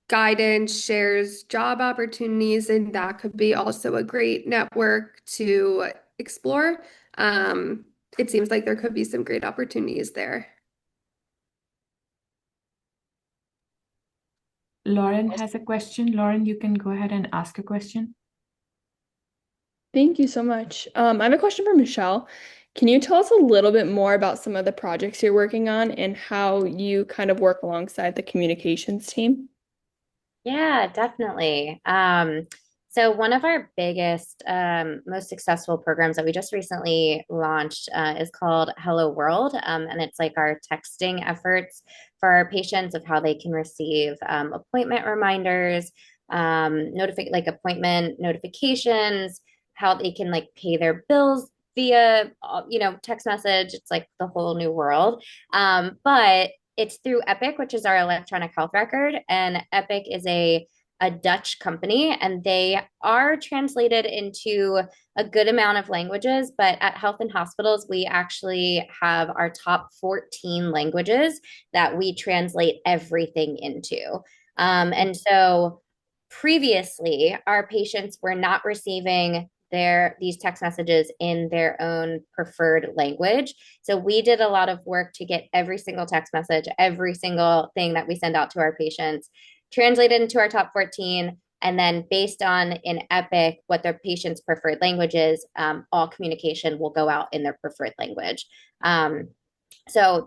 guidance, shares job opportunities, and that could be also a great network to explore. It seems like there could be some great opportunities there. Lauren has a question. Lauren, you can go ahead and ask a question. Thank you so much. I have a question for Michele. Can you tell us a little bit more about some of the projects you're working on and how you kind of work alongside the communications team? Yeah, definitely. So one of our biggest, most successful programs that we just recently launched is called Hello World, and it's like our texting efforts for our patients of how they can receive appointment reminders, like appointment notifications, how they can like pay their bills via, text message. It's like the whole new world. But it's through Epic, which is our electronic health record. And Epic is a Dutch company, and they are translated into a good amount of languages. But at Health and Hospitals, we actually have our top 14 languages that we translate everything into. And so previously, our patients were not receiving these text messages in their own preferred language. So we did a lot of work to get every single text message, every single thing that we send out to our patients translated into our top 14. And then based on in Epic, what their patients' preferred language is, all communication will go out in their preferred language. So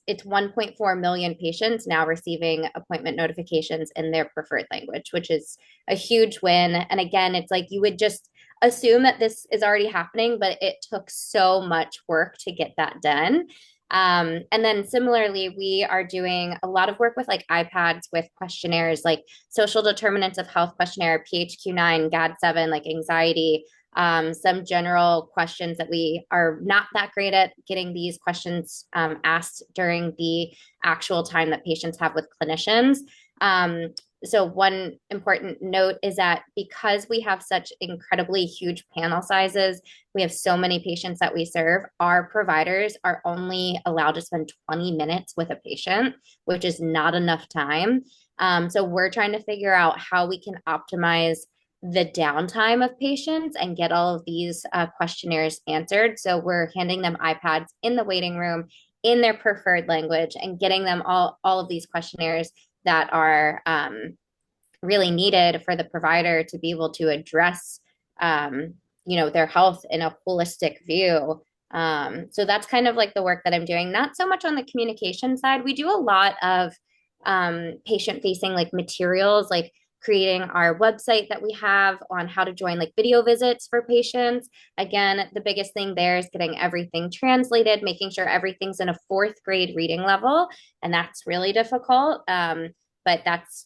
it's 1.4 million patients now receiving appointment notifications in their preferred language, which is a huge win. And again, it's like you would just assume that this is already happening, but it took so much work to get that done. And then similarly, we are doing a lot of work with like iPads with questionnaires like social determinants of health questionnaire, PHQ-9, GAD-7, like anxiety, some general questions that we are not that great at getting these questions asked during the actual time that patients have with clinicians. So one important note is that because we have such incredibly huge panel sizes, we have so many patients that we serve, our providers are only allowed to spend 20 minutes with a patient, which is not enough time. So we're trying to figure out how we can optimize the downtime of patients and get all of these questionnaires answered. So we're handing them iPads in the waiting room in their preferred language and getting them all of these questionnaires that are really needed for the provider to be able to address, their health in a holistic view. So that's kind of like the work that I'm doing, not so much on the communication side. We do a lot of patient-facing like materials, like creating our website that we have on how to join like video visits for patients. Again, the biggest thing there is getting everything translated, making sure everything's in a fourth grade reading level, and that's really difficult. but that's,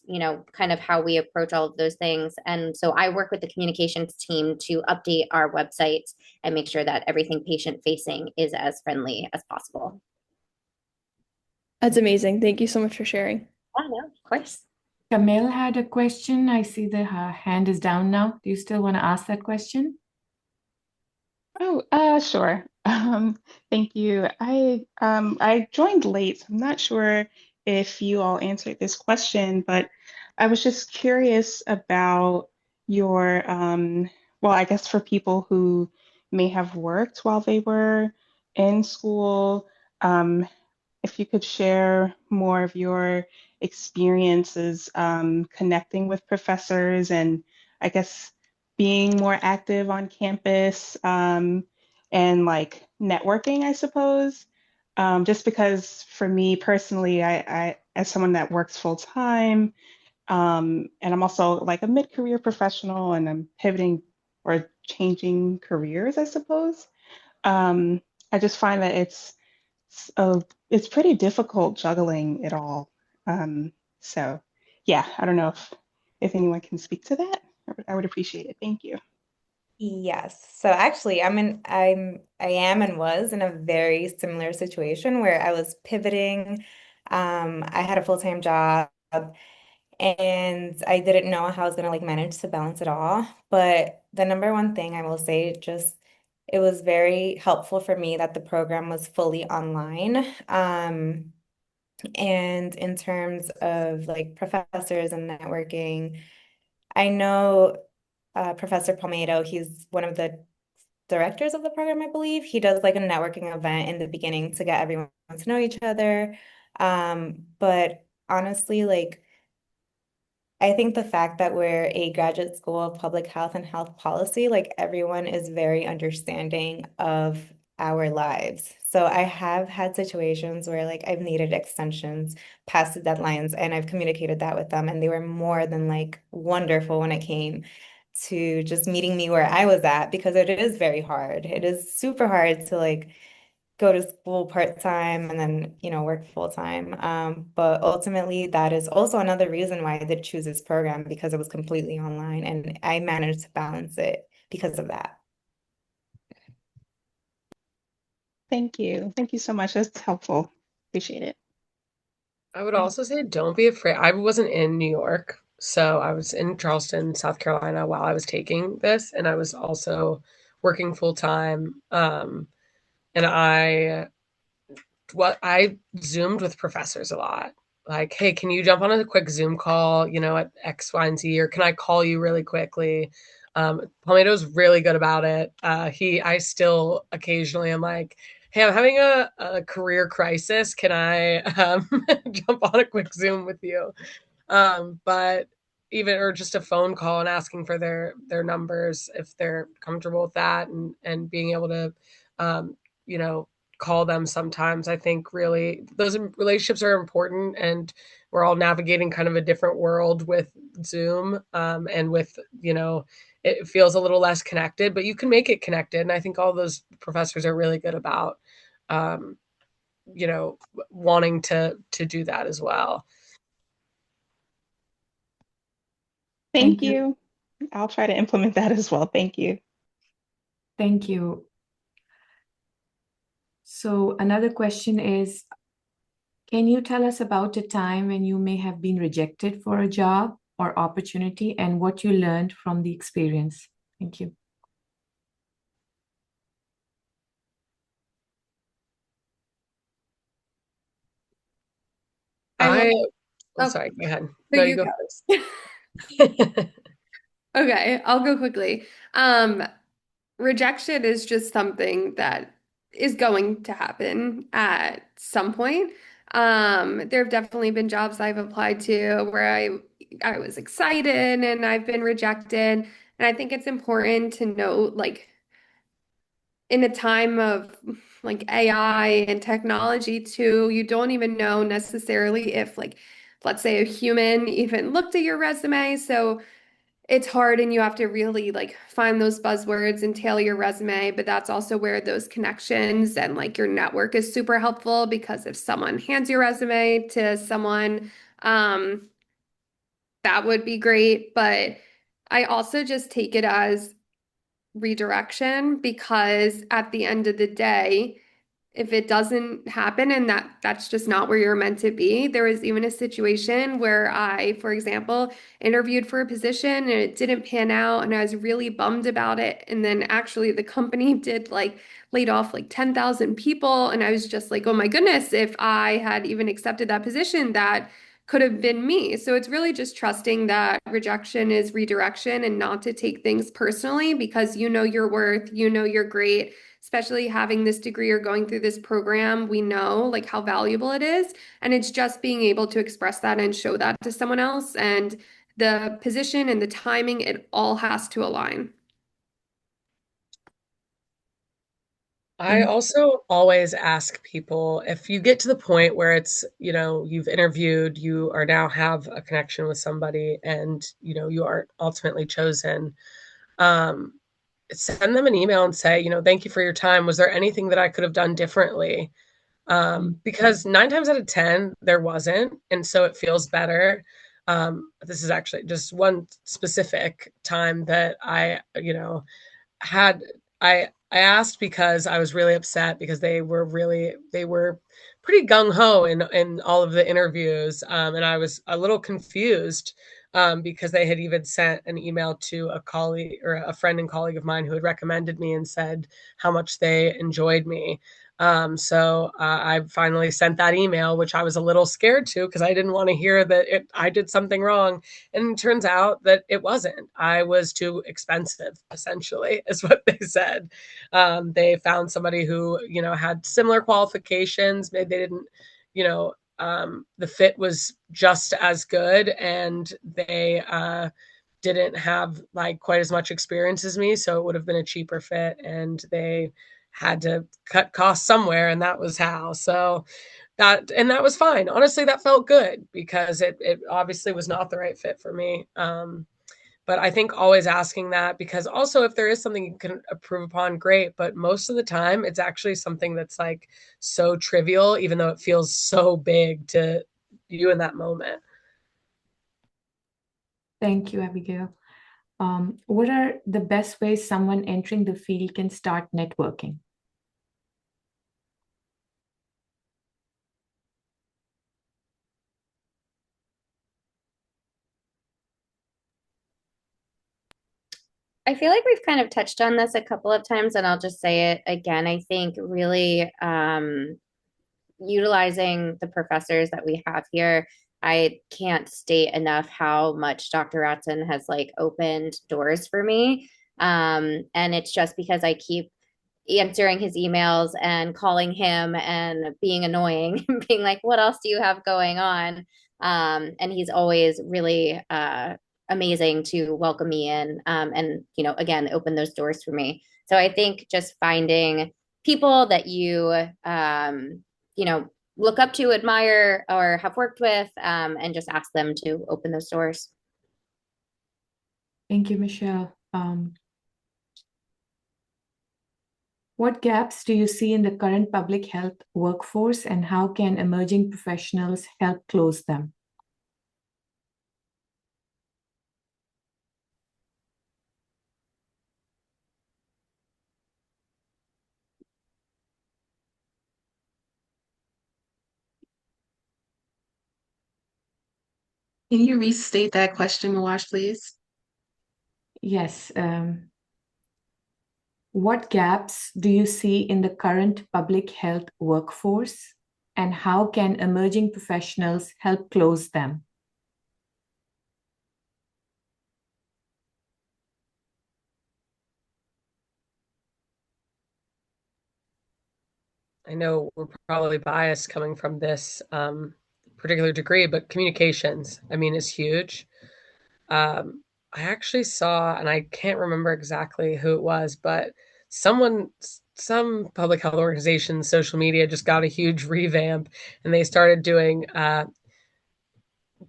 kind of how we approach all of those things. And so I work with the communications team to update our website and make sure that everything patient facing is as friendly as possible. That's amazing. Thank you so much for sharing. Oh, no, of course. Camille had a question. I see that her hand is down now. Do you still want to ask that question? Oh, sure. Thank you. I joined late, so I'm not sure if you all answered this question, but I was just curious about your, well, I guess for people who may have worked while they were in school, um, if you could share more of your experiences connecting with professors and I guess being more active on campus and like networking, I suppose. Just because for me personally, as someone that works full time, and I'm also like a mid-career professional and I'm pivoting or changing careers, I suppose. Um, I just find that it's pretty difficult juggling it all. Um, so yeah, I don't know if anyone can speak to that. I would appreciate it. Thank you. Yes. So actually, I am and was in a very similar situation where I was pivoting. I had a full-time job and I didn't know how I was gonna like manage to balance it all. But the number one thing I will say, just it was very helpful for me that the program was fully online. And in terms of like professors and networking, I know Professor Palmetto, he's one of the directors of the program, I believe. He does like a networking event in the beginning to get everyone to know each other. But honestly, like I think the fact that we're a graduate school of public health and health policy, like everyone is very understanding of our lives. So I have had situations where like I've needed extensions past the deadlines and I've communicated that with them and they were more than like wonderful when it came to just meeting me where I was at because it is very hard. It is super hard to like go to school part-time and then, work full-time. But ultimately, that is also another reason why I did choose this program because it was completely online and I managed to balance it because of that. Thank you. Thank you so much. That's helpful. Appreciate it. I would also say don't be afraid. I wasn't in New York, so I was in Charleston, South Carolina while I was taking this, and I was also working full time. And I zoomed with professors a lot. Like, hey, can you jump on a quick Zoom call, at X, Y, and Z, or can I call you really quickly? Palmetto's really good about it. I still occasionally am like, hey, I'm having a career crisis. Can I jump on a quick Zoom with you? But even or just a phone call and asking for their numbers if they're comfortable with that and being able to, you know, call them sometimes. I think really those relationships are important, and we're all navigating kind of a different world with Zoom, and with, it feels a little less connected, but you can make it connected. And I think all those professors are really good about, um, wanting to do that as well. Thank you. I'll try to implement that as well. Thank you. Thank you. So another question is, can you tell us about a time when you may have been rejected for a job or opportunity and what you learned from the experience? Thank you. Sorry, go ahead. So No, you you go go. first. Okay, I'll go quickly. Rejection is just something that is going to happen at some point. There have definitely been jobs I've applied to where I was excited and I've been rejected. And I think it's important to note, like, in a time of like AI and technology too, you don't even know necessarily if, like, let's say a human even looked at your resume. So it's hard and you have to really like find those buzzwords and tailor your resume, but that's also where those connections and like your network is super helpful, because if someone hands your resume to someone, that would be great. But I also just take it as redirection because at the end of the day, if it doesn't happen and that's just not where you're meant to be. There was even a situation where I, for example, interviewed for a position and it didn't pan out and I was really bummed about it. And then actually the company did like laid off like 10,000 people and I was just like, "Oh my goodness, if I had even accepted that position, that could have been me." So it's really just trusting that rejection is redirection and not to take things personally because you know your worth, you know you're great, especially having this degree or going through this program, we know like how valuable it is. And it's just being able to express that and show that to someone else. And the position and the timing, it all has to align. I also always ask people if you get to the point where it's, you've interviewed, you are now have a connection with somebody and, you are ultimately chosen, um, send them an email and say, thank you for your time. Was there anything that I could have done differently? Because 9 times out of 10, there wasn't. And so it feels better. This is actually just one specific time that had I asked because I was really upset because they were pretty gung ho in all of the interviews, and I was a little confused because they had even sent an email to a colleague or a friend and colleague of mine who had recommended me and said how much they enjoyed me. So I finally sent that email, which I was a little scared to because I didn't want to hear that I did something wrong. And it turns out that it wasn't. I was too expensive, essentially, is what they said. They found somebody who, had similar qualifications. Maybe they didn't, the fit was just as good and they didn't have like quite as much experience as me. So it would have been a cheaper fit and they had to cut costs somewhere and that was how. So that was fine. Honestly, that felt good because it obviously was not the right fit for me. But I think always asking that because also if there is something you can improve upon, great. But most of the time, it's actually something that's like so trivial, even though it feels so big to you in that moment. Thank you, Abigail. What are the best ways someone entering the field can start networking? I feel like we've kind of touched on this a couple of times, and I'll just say it again. I think really utilizing the professors that we have here. I can't state enough how much Dr. Ratson has like opened doors for me. And it's just because I keep answering his emails and calling him and being annoying, being like, what else do you have going on? And he's always really amazing to welcome me in and, again, open those doors for me. So I think just finding people that look up to, admire, or have worked with, and just ask them to open those doors. Thank you, Michele. What gaps do you see in the current public health workforce, and how can emerging professionals help close them? Can you restate that question, Mahwash, please? Yes. What gaps do you see in the current public health workforce, and how can emerging professionals help close them? I know we're probably biased coming from this particular degree, but communications, I mean, is huge. I actually saw, and I can't remember exactly who it was, but some public health organization, social media just got a huge revamp and they started doing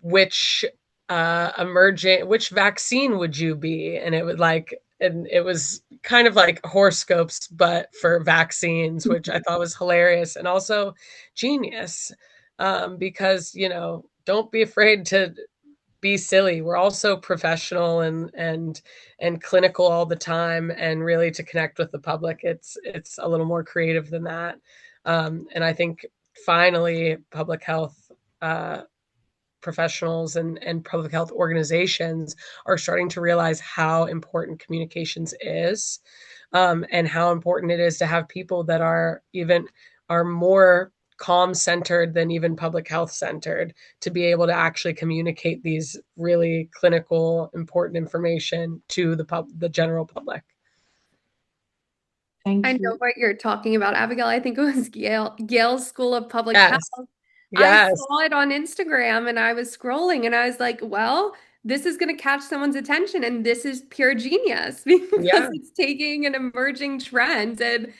which which vaccine would you be? And it was kind of like horoscopes, but for vaccines, which I thought was hilarious and also genius. Because, don't be afraid to be silly. We're also professional and clinical all the time, and really to connect with the public, it's a little more creative than that. And I think finally public health professionals and public health organizations are starting to realize how important communications is, and how important it is to have people that are more calm centered than even public health centered, to be able to actually communicate these really clinical important information to the general public. Thank I know you. what you're talking about, Abigail. I think it was Yale School of Public Yes. Health. I Yes. saw it on Instagram and I was scrolling and I was like, well, this is going to catch someone's attention and this is pure genius because Yeah. it's taking an emerging trend and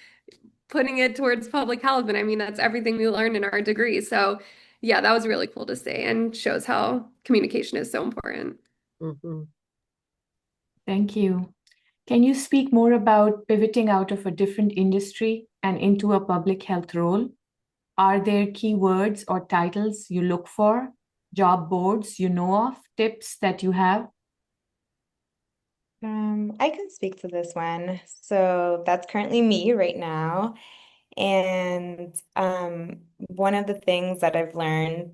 putting it towards public health. And I mean, that's everything we learned in our degree. So, yeah, that was really cool to see and shows how communication is so important. Mm-hmm. Thank you. Can you speak more about pivoting out of a different industry and into a public health role? Are there keywords or titles you look for, job boards you know of, tips that you have? I can speak to this one. So that's currently me right now. And one of the things that I've learned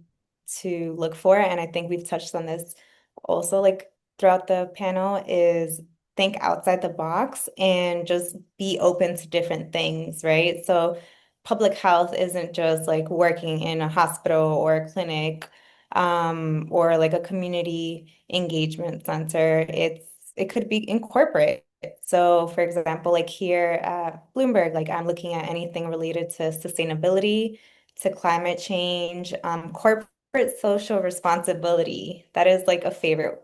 to look for, and I think we've touched on this also like throughout the panel, is think outside the box and just be open to different things, right? So public health isn't just like working in a hospital or a clinic, or like a community engagement center. It could be in corporate. So, for example, like here at Bloomberg, like I'm looking at anything related to sustainability, to climate change, corporate social responsibility. That is like a favorite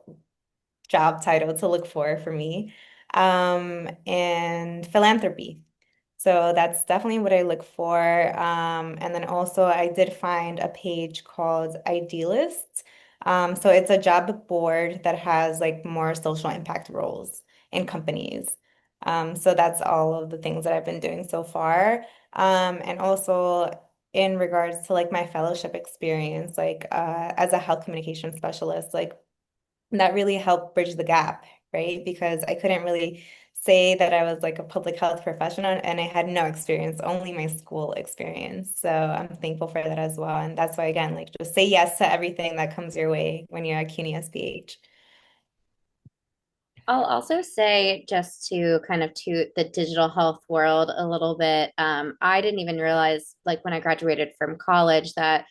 job title to look for me, and philanthropy. So that's definitely what I look for. And then also I did find a page called Idealists. So it's a job board that has like more social impact roles in companies. So that's all of the things that I've been doing so far. And also in regards to like my fellowship experience, like as a health communication specialist, like that really helped bridge the gap, right? Because I couldn't really say that I was like a public health professional and I had no experience, only my school experience. So I'm thankful for that as well. And that's why, again, like just say yes to everything that comes your way when you're at CUNY SPH. I'll also say, just to kind of toot the digital health world a little bit, I didn't even realize, like when I graduated from college, that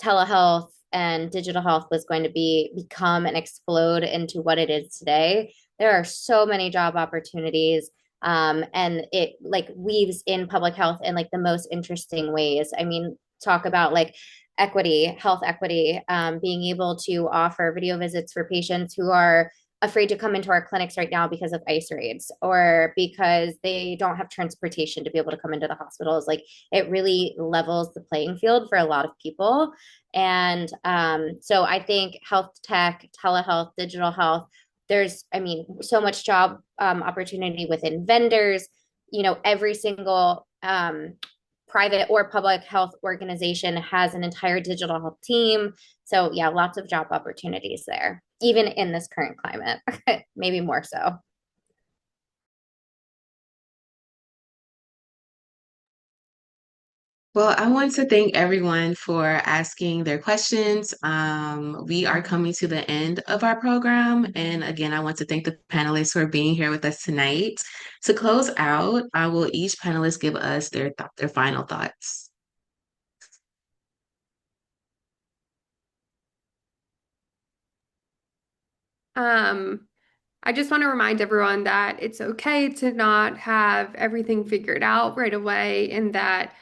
telehealth and digital health was going to become and explode into what it is today. There are so many job opportunities, and it like weaves in public health in like the most interesting ways. I mean, talk about like health equity, being able to offer video visits for patients who are afraid to come into our clinics right now because of ICE raids or because they don't have transportation to be able to come into the hospitals. Like it really levels the playing field for a lot of people. And so I think health tech, telehealth, digital health, there's, I mean, so much job opportunity within vendors. You know, every single private or public health organization has an entire digital health team. So yeah, lots of job opportunities there, even in this current climate, maybe more so. Well, I want to thank everyone for asking their questions. We are coming to the end of our program. And again, I want to thank the panelists for being here with us tonight. To close out, I will each panelist give us their final thoughts. I just want to remind everyone that it's okay to not have everything figured out right away and that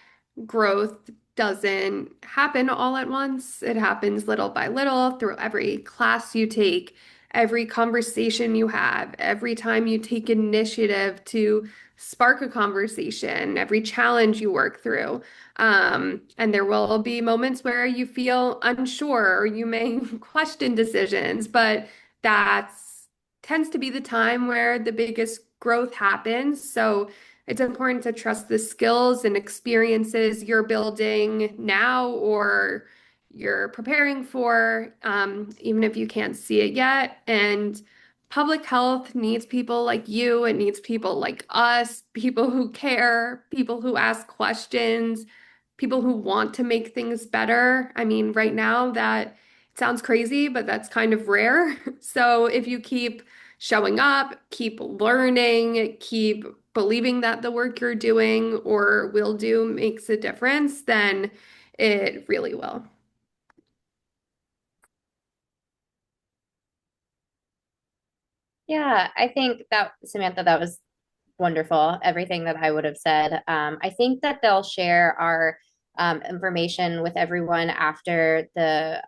growth doesn't happen all at once. It happens little by little through every class you take, every conversation you have, every time you take initiative to spark a conversation, every challenge you work through. And there will be moments where you feel unsure or you may question decisions, but that's tends to be the time where the biggest growth happens. So it's important to trust the skills and experiences you're building now or you're preparing for, even if you can't see it yet. And public health needs people like you. It needs people like us, people who care, people who ask questions, people who want to make things better. I mean, right now that sounds crazy, but that's kind of rare. So if you keep showing up, keep learning, keep believing that the work you're doing or will do makes a difference, then it really will. Yeah, I think that, Samantha, that was wonderful. Everything that I would have said. I think that they'll share our information with everyone after the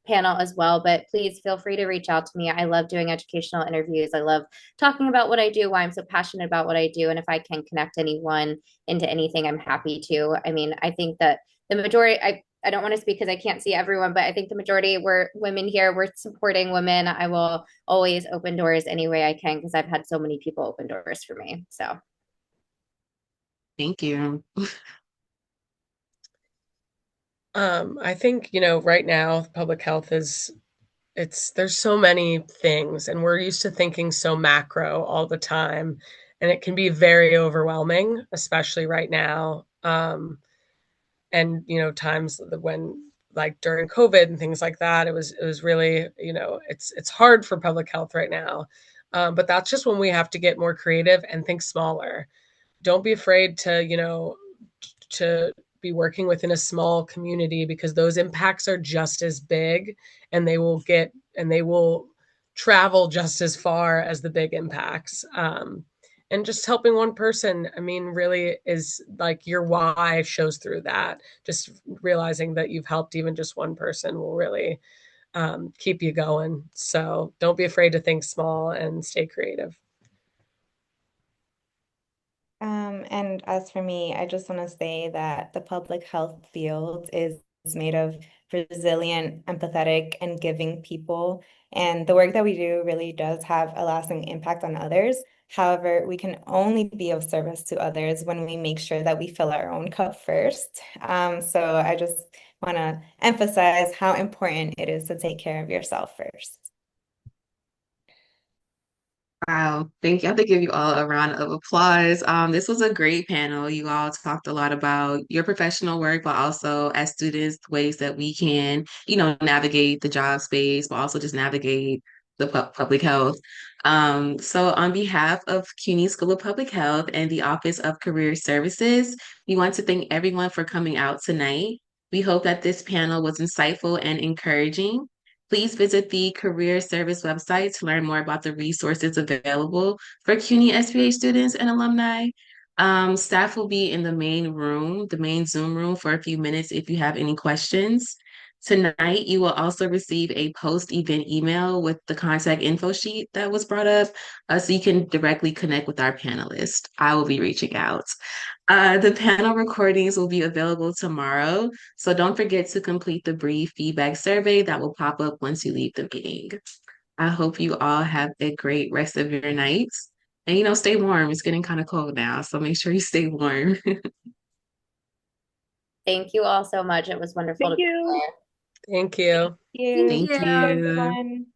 panel as well. But please feel free to reach out to me. I love doing educational interviews. I love talking about what I do, why I'm so passionate about what I do. And if I can connect anyone into anything, I'm happy to. I mean, I think that the majority, I don't want to speak because I can't see everyone, but I think the majority were women here. We're supporting women. I will always open doors any way I can because I've had so many people open doors for me. So Thank you. I think, right now, public health there's so many things, and we're used to thinking so macro all the time, and it can be very overwhelming, especially right now. And, times when, like during COVID and things like that, it was really, it's hard for public health right now. But that's just when we have to get more creative and think smaller. Don't be afraid to be working within a small community, because those impacts are just as big, and they will travel just as far as the big impacts. And just helping one person, I mean, really is like your why shows through that. Just realizing that you've helped even just one person will really keep you going. So don't be afraid to think small and stay creative. And as for me, I just want to say that the public health field is made of resilient, empathetic, and giving people. And the work that we do really does have a lasting impact on others. However, we can only be of service to others when we make sure that we fill our own cup first. So I just want to emphasize how important it is to take care of yourself first. Wow, thank you. I have to give you all a round of applause. This was a great panel. You all talked a lot about your professional work, but also as students, ways that we can, navigate the job space, but also just navigate the public health. So on behalf of CUNY School of Public Health and the Office of Career Services, we want to thank everyone for coming out tonight. We hope that this panel was insightful and encouraging. Please visit the Career Service website to learn more about the resources available for CUNY SPH students and alumni. Staff will be in the main Zoom room for a few minutes if you have any questions. Tonight, you will also receive a post-event email with the contact info sheet that was brought up, so you can directly connect with our panelists. I will be reaching out. The panel recordings will be available tomorrow, so don't forget to complete the brief feedback survey that will pop up once you leave the meeting. I hope you all have a great rest of your nights. And stay warm. It's getting kind of cold now, so make sure you stay warm. thank you all so much. It was wonderful to Thank be you. here. Thank you. Thank Thank you. Thank you. Bye, you. everyone.